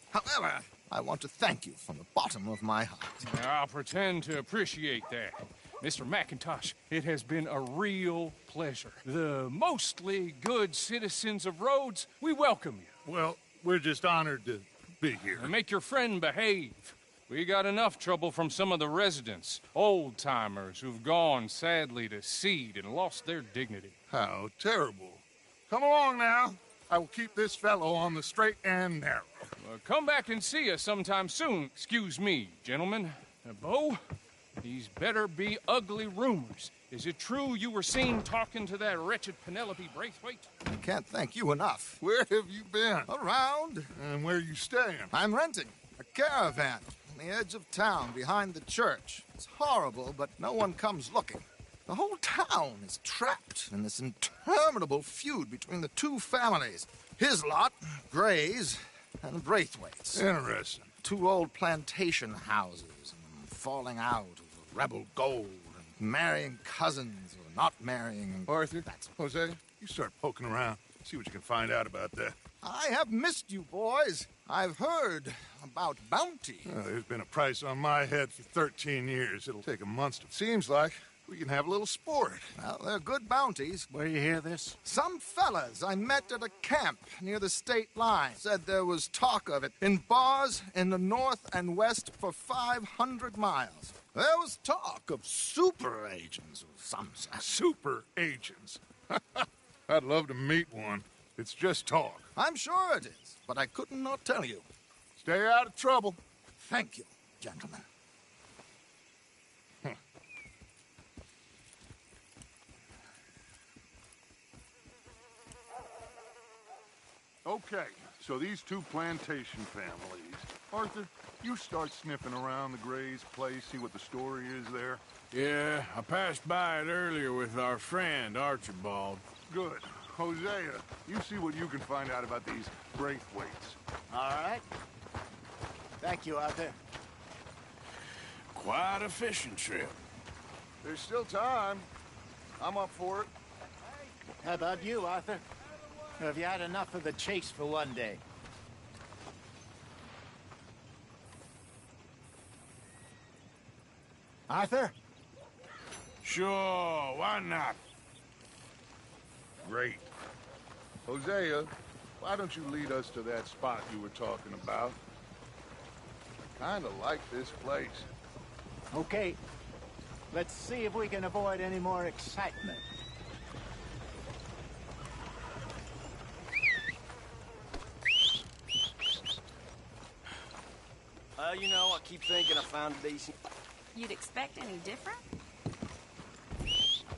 However, I want to thank you from the bottom of my heart. I'll pretend to appreciate that. Mr. McIntosh, it has been a real pleasure. The mostly good citizens of Rhodes, we welcome you. Well, we're just honored to be here. And make your friend behave. We got enough trouble from some of the residents, old-timers who've gone, sadly, to seed and lost their dignity. How terrible. Come along now. I will keep this fellow on the straight and narrow. Come back and see us sometime soon. Excuse me, gentlemen. Bo, these better be ugly rumors. Is it true you were seen talking to that wretched Penelope Braithwaite? I can't thank you enough. Where have you been? Around. And where are you staying? I'm renting a caravan on the edge of town behind the church. It's horrible, but no one comes looking. The whole town is trapped in this interminable feud between the two families. His lot, Gray's, and Braithwaite's. Interesting. Two old plantation houses, and falling out over rebel gold, and marrying cousins or not marrying. Arthur, Jose, you start poking around. See what you can find out about that. I have missed you, boys. I've heard about bounty. There's been a price on my head for 13 years. It'll take a month. Seems like we can have a little sport. Well, they're good bounties. Where you hear this? Some fellas I met at a camp near the state line said there was talk of it in bars in the north and west for 500 miles. There was talk of super agents of some sort. Super agents? I'd love to meet one. It's just talk. I'm sure it is, but I couldn't not tell you. Stay out of trouble. Thank you, gentlemen. Okay, so these two plantation families. Arthur, you start sniffing around the Gray's place, see what the story is there. Yeah, I passed by it earlier with our friend, Archibald. Good. Hosea, you see what you can find out about these Braithwaites. All right. Thank you, Arthur. Quite a fishing trip. There's still time. I'm up for it. How about you, Arthur? Have you had enough of the chase for one day? Arthur? Sure, why not? Great. Hosea, why don't you lead us to that spot you were talking about? Kinda like this place. Okay. Let's see if we can avoid any more excitement. You know, I keep thinking I found a decent... You'd expect any different?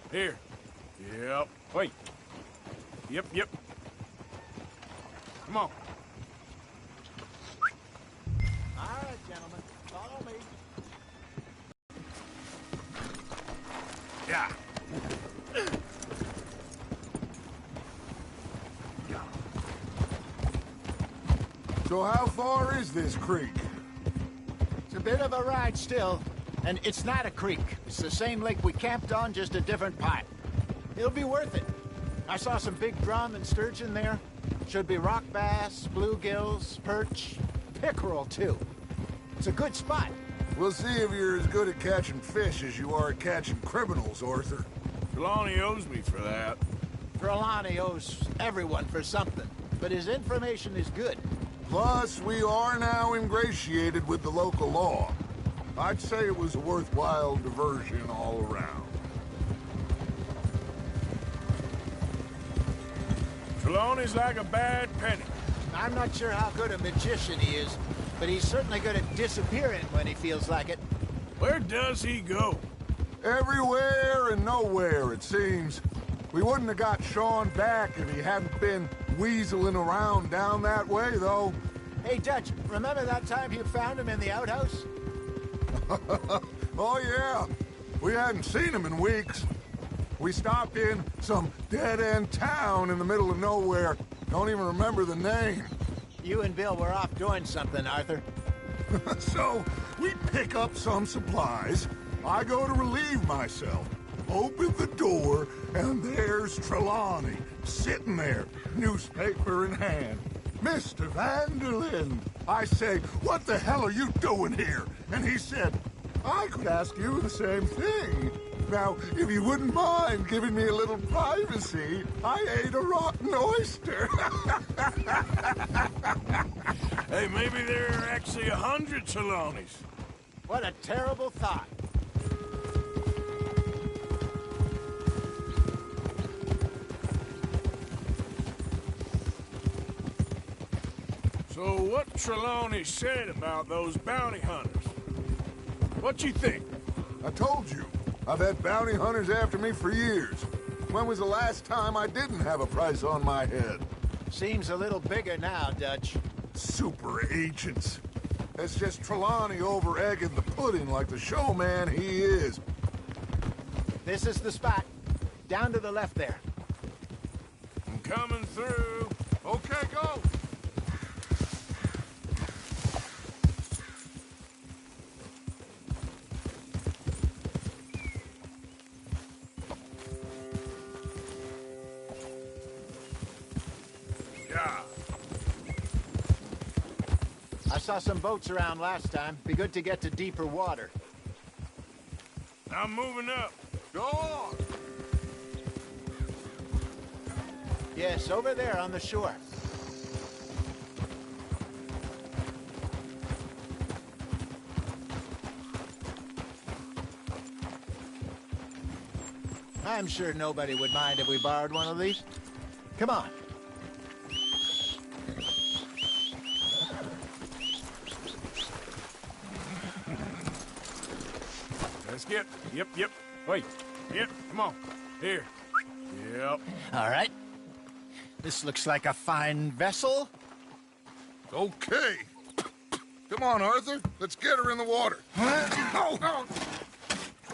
Here. Yep. Wait. Yep. Come on. All right, gentlemen. Follow me. Yeah. So how far is this creek? It's a bit of a ride still, and it's not a creek. It's the same lake we camped on, just a different part. It'll be worth it. I saw some big drum and sturgeon there. Should be rock bass, bluegills, perch, pickerel, too. It's a good spot. We'll see if you're as good at catching fish as you are at catching criminals, Arthur. Trelawney owes me for that. Trelawney owes everyone for something, but his information is good. Plus, we are now ingratiated with the local law. I'd say it was a worthwhile diversion all around. Trelawney's like a bad penny. I'm not sure how good a magician he is, but he's certainly good at disappearing when he feels like it. Where does he go? Everywhere and nowhere, it seems. We wouldn't have got Sean back if he hadn't been weaseling around down that way, though. Hey, Dutch, remember that time you found him in the outhouse? Oh, yeah. We hadn't seen him in weeks. We stopped in some dead-end town in the middle of nowhere. Don't even remember the name. You and Bill were off doing something, Arthur. So, we pick up some supplies. I go to relieve myself. Open the door, and there's Trelawney, sitting there, newspaper in hand. Mr. Van der Linde. I say, what the hell are you doing here? And he said, I could ask you the same thing. Now, if you wouldn't mind giving me a little privacy, I ate a rotten oyster. Hey, maybe there are actually 100 Trelawneys. What a terrible thought. So what Trelawney said about those bounty hunters? What you think? I told you. I've had bounty hunters after me for years. When was the last time I didn't have a price on my head? Seems a little bigger now, Dutch. Super agents. It's just Trelawney over-egging the pudding like the showman he is. This is the spot. Down to the left there. I'm coming through. Okay, go. I saw some boats around last time. Be good to get to deeper water. I'm moving up. Go on. Yes, over there on the shore. I'm sure nobody would mind if we borrowed one of these. Come on. Let's get. Yep. Wait. Yep, come on. Here. Yep. All right. This looks like a fine vessel. Okay. Come on, Arthur. Let's get her in the water. Oh.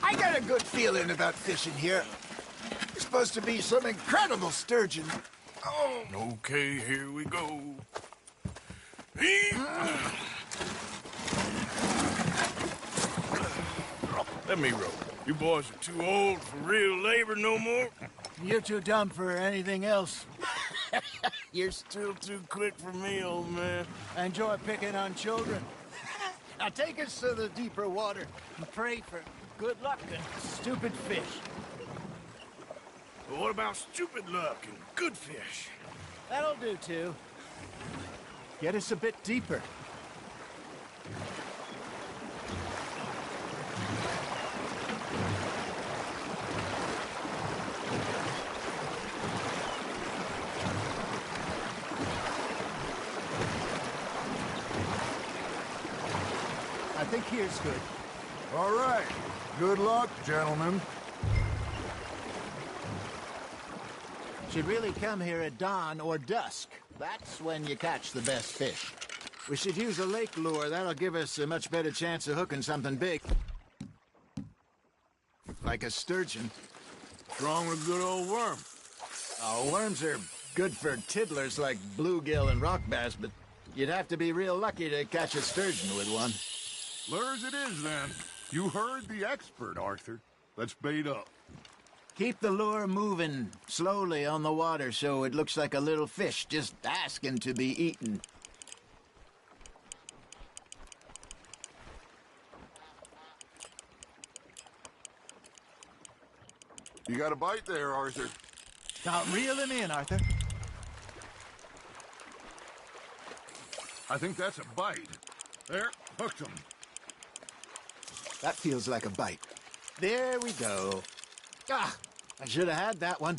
I got a good feeling about fishing here. It's supposed to be some incredible sturgeon. Oh. Okay, here we go. Let me row. You boys are too old for real labor no more. You're too dumb for anything else. You're still too quick for me, old man. I enjoy picking on children. Now take us to the deeper water and pray for good luck and stupid fish. But what about stupid luck and good fish? That'll do, too. Get us a bit deeper. I think here's good. All right. Good luck, gentlemen. Should really come here at dawn or dusk. That's when you catch the best fish. We should use a lake lure. That'll give us a much better chance of hooking something big. Like a sturgeon. What's wrong with a good old worm? Oh, worms are good for tiddlers like bluegill and rock bass, but you'd have to be real lucky to catch a sturgeon with one. Lures it is, then. You heard the expert, Arthur. Let's bait up. Keep the lure moving slowly on the water so it looks like a little fish just asking to be eaten. You got a bite there, Arthur. Now reel him in, Arthur. I think that's a bite. There, hooked him. That feels like a bite. There we go. Ah, I should have had that one.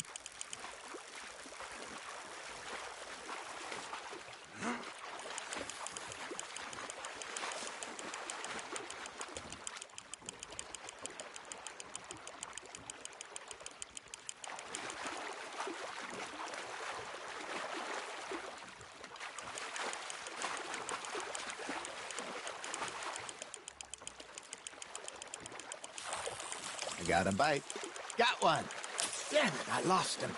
got a bite. Got one. Damn it, I lost him.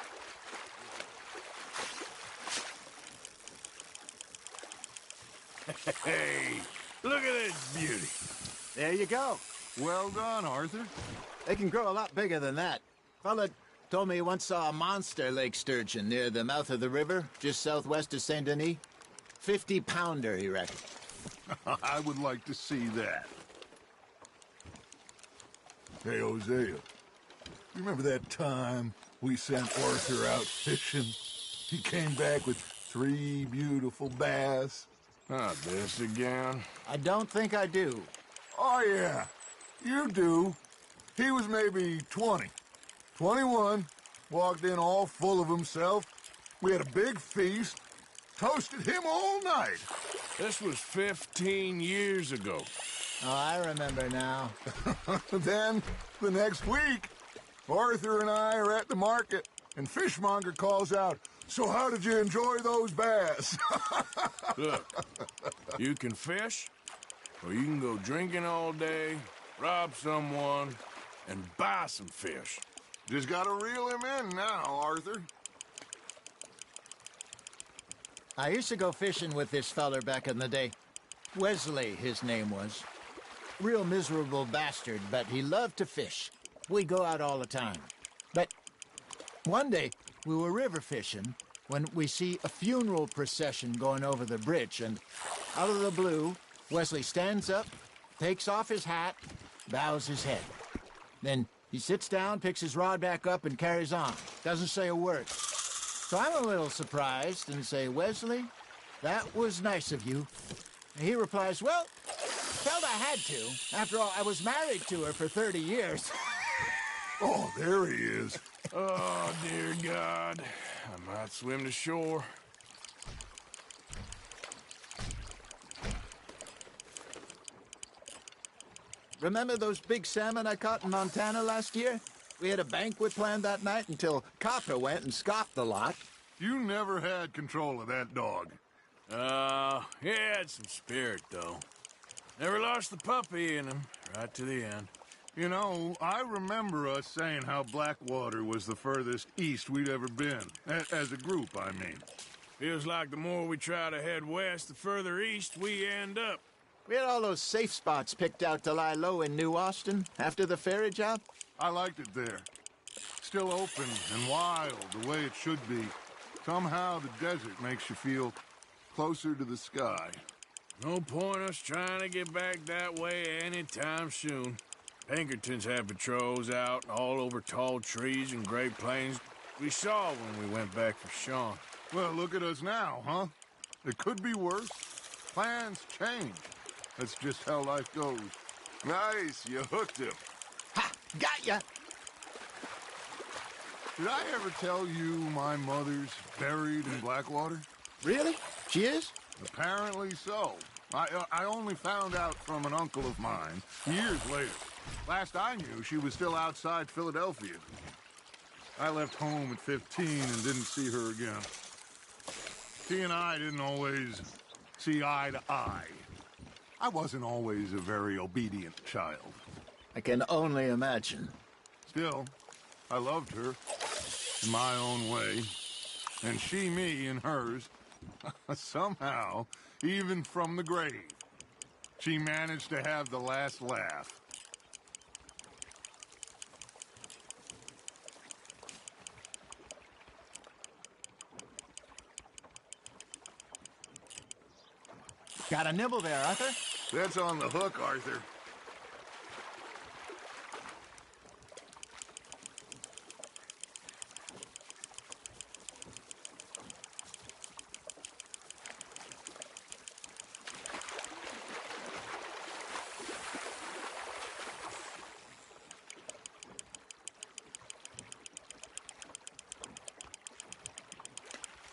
Hey, look at this beauty. There you go. Well done, Arthur. They can grow a lot bigger than that. Fella told me he once saw a monster lake sturgeon near the mouth of the river, just southwest of Saint Denis. 50-pounder, he reckoned. I would like to see that. Hey, Hosea, you remember that time we sent Arthur out fishing? He came back with 3 beautiful bass. Not this again. I don't think I do. Oh, yeah, you do. He was maybe 20. 21, walked in all full of himself. We had a big feast, toasted him all night. This was 15 years ago. Oh, I remember now. Then, the next week, Arthur and I are at the market, and Fishmonger calls out, "So how did you enjoy those bass?" Look, you can fish, or you can go drinking all day, rob someone, and buy some fish. Just gotta reel him in now, Arthur. I used to go fishing with this feller back in the day. Wesley, his name was. Real miserable bastard, but he loved to fish. We'd go out all the time. But one day, we were river fishing when we see a funeral procession going over the bridge, and out of the blue, Wesley stands up, takes off his hat, bows his head. Then he sits down, picks his rod back up, and carries on. Doesn't say a word. So I'm a little surprised and say, "Wesley, that was nice of you." And he replies, "Well, felt I had to. After all, I was married to her for 30 years. Oh, there he is. Oh, dear God. I might swim to shore. Remember those big salmon I caught in Montana last year? We had a banquet planned that night until Copper went and scoffed the lot. You never had control of that dog. He had some spirit, though. Never lost the puppy in him, right to the end. You know, I remember us saying how Blackwater was the furthest east we'd ever been. As a group, I mean. Feels like the more we try to head west, the further east we end up. We had all those safe spots picked out to lie low in New Austin after the ferry job. I liked it there. Still open and wild, the way it should be. Somehow the desert makes you feel closer to the sky. No point us trying to get back that way anytime soon. Pinkertons had patrols out all over tall trees and Great Plains. We saw when we went back for Sean. Well, look at us now, huh? It could be worse. Plans change. That's just how life goes. Nice, you hooked him. Ha! Got ya! Did I ever tell you my mother's buried in Blackwater? Really? She is? Apparently so. I only found out from an uncle of mine years later. Last I knew, she was still outside Philadelphia. I left home at 15 and didn't see her again. She and I didn't always see eye to eye. I wasn't always a very obedient child. I can only imagine. Still, I loved her in my own way, and she me in hers. Somehow, even from the grave, she managed to have the last laugh. Got a nibble there, Arthur? That's on the hook, Arthur.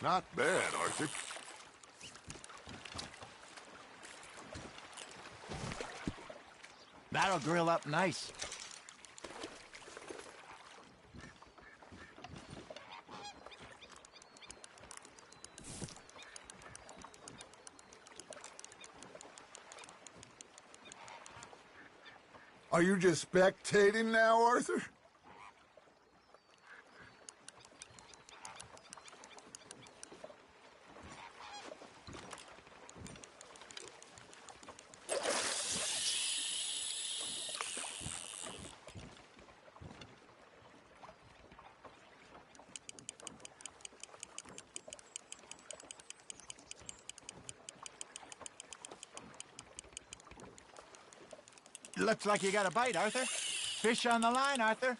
Not bad, Arthur. That'll grill up nice. Are you just spectating now, Arthur? Looks like you got a bite, Arthur. Fish on the line, Arthur.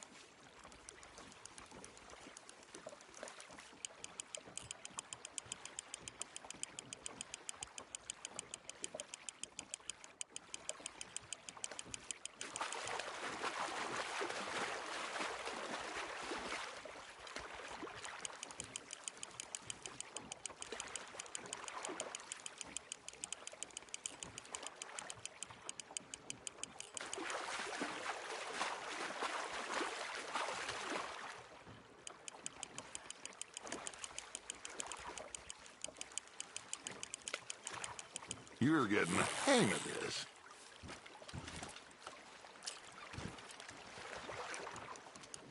You're getting the hang of this.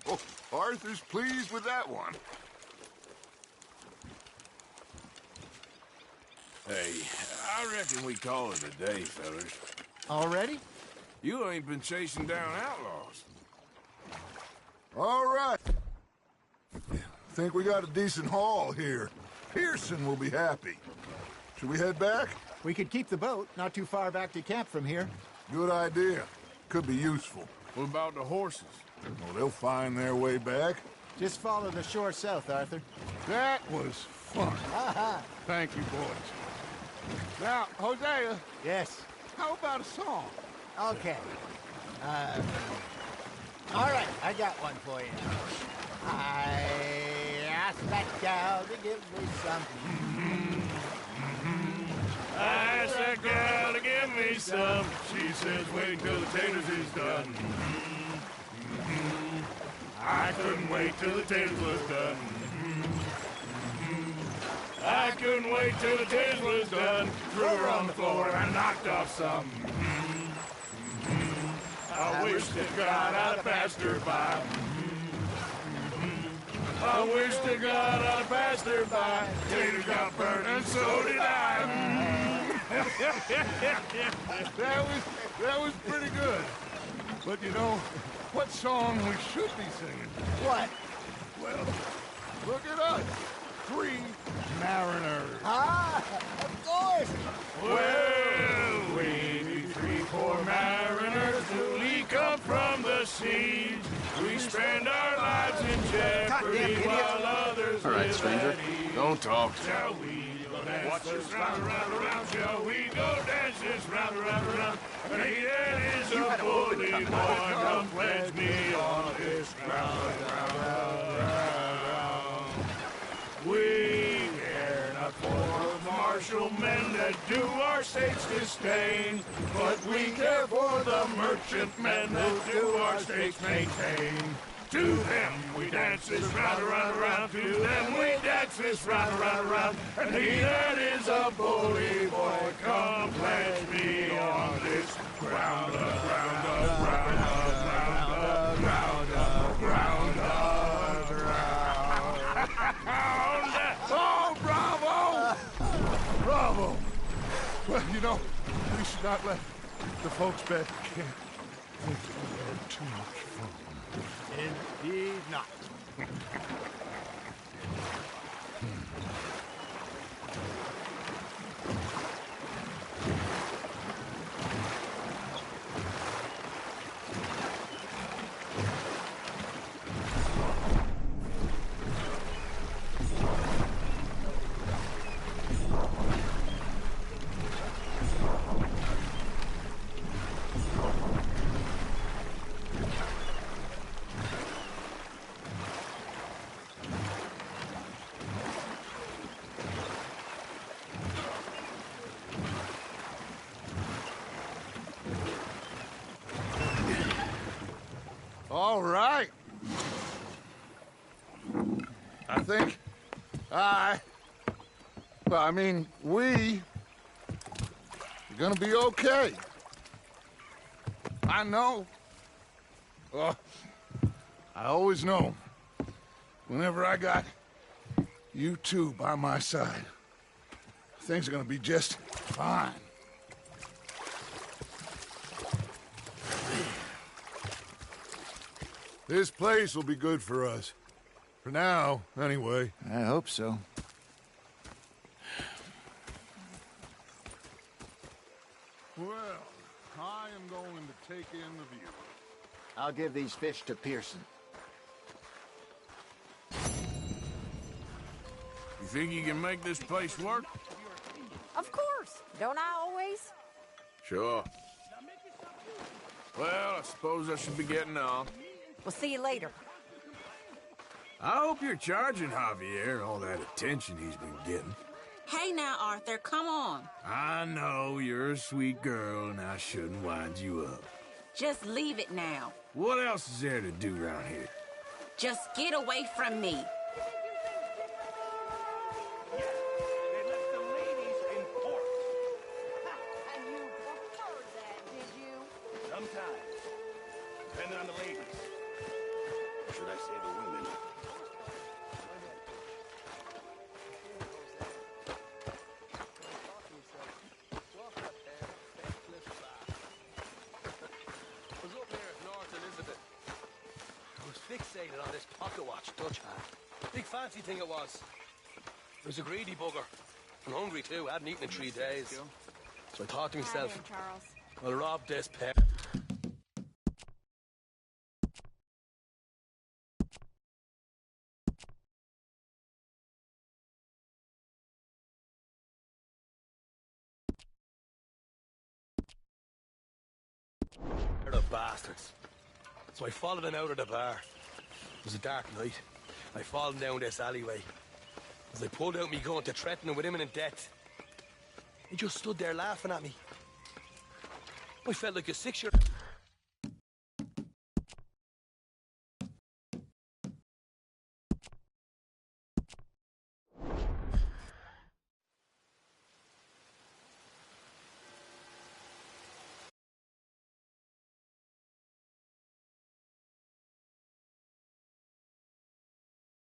Oh, Arthur's pleased with that one. Hey, I reckon we call it a day, fellas. Already? You ain't been chasing down outlaws. All right. Think we got a decent haul here. Pearson will be happy. Should we head back? We could keep the boat not too far back to camp from here. Good idea. Could be useful. What about the horses? Well, they'll find their way back. Just follow the shore south, Arthur. That was fun. Thank you, boys. Now, Hosea. Yes? How about a song? Okay. All right, I got one for you. I asked that gal to give me something. I asked that gal to give me some. She says, wait till the taters is done. I couldn't wait till the taters was done. I couldn't wait till the taters was done. Threw her on the floor and I knocked off some. I wish to God I'd passed her by. I wish to God I'd passed her by. Taters got burned and so did I. that was pretty good. But you know, what song we should be singing? What? Well, look at us. 3 mariners. Ah, of course. Well, we be 3 poor mariners newly come from the seas. We spend our lives in jeopardy while others all right, stranger. Don't talk. Shall we go dance this round, around? Shall we go dance this round, around? And he that is a bully boy, come pledge me on this ground. We care not for the martial men that do our state's disdain, but we care for the merchant men who do our state's maintain. To them we dance this round, around. To them we dance this round, around. And he that is a bully boy, come pledge me on this ground, Oh, bravo! Bravo! Well, you know, we should not let the folks back at camp think that we had too much fun. Indeed not. All right. I think we're gonna be okay. I know Oh, I always know, whenever I got you two by my side, things are gonna be just fine. This place will be good for us. For now, anyway. I hope so. Well, I am going to take in the view. I'll give these fish to Pearson. You think you can make this place work? Of course. Don't I always? Sure. Well, I suppose I should be getting off. We'll see you later. I hope you're charging Javier all that attention he's been getting. Hey now, Arthur, come on. I know you're a sweet girl and I shouldn't wind you up. Just leave it now. What else is there to do around here? Just get away from me. Sometimes. Depending on the ladies. Or should I say the women? I was fixated on this pocket watch Dutch had. Big fancy thing it was. It was a greedy bugger. And hungry too. I hadn't eaten in 3 days. So I thought to myself, I'll rob this pair. They're the bastards. So I followed them out of the bar. It was a dark night. I followed down this alleyway. As I pulled out me gun to threaten them with imminent death, he just stood there laughing at me. I felt like a 6-year-old.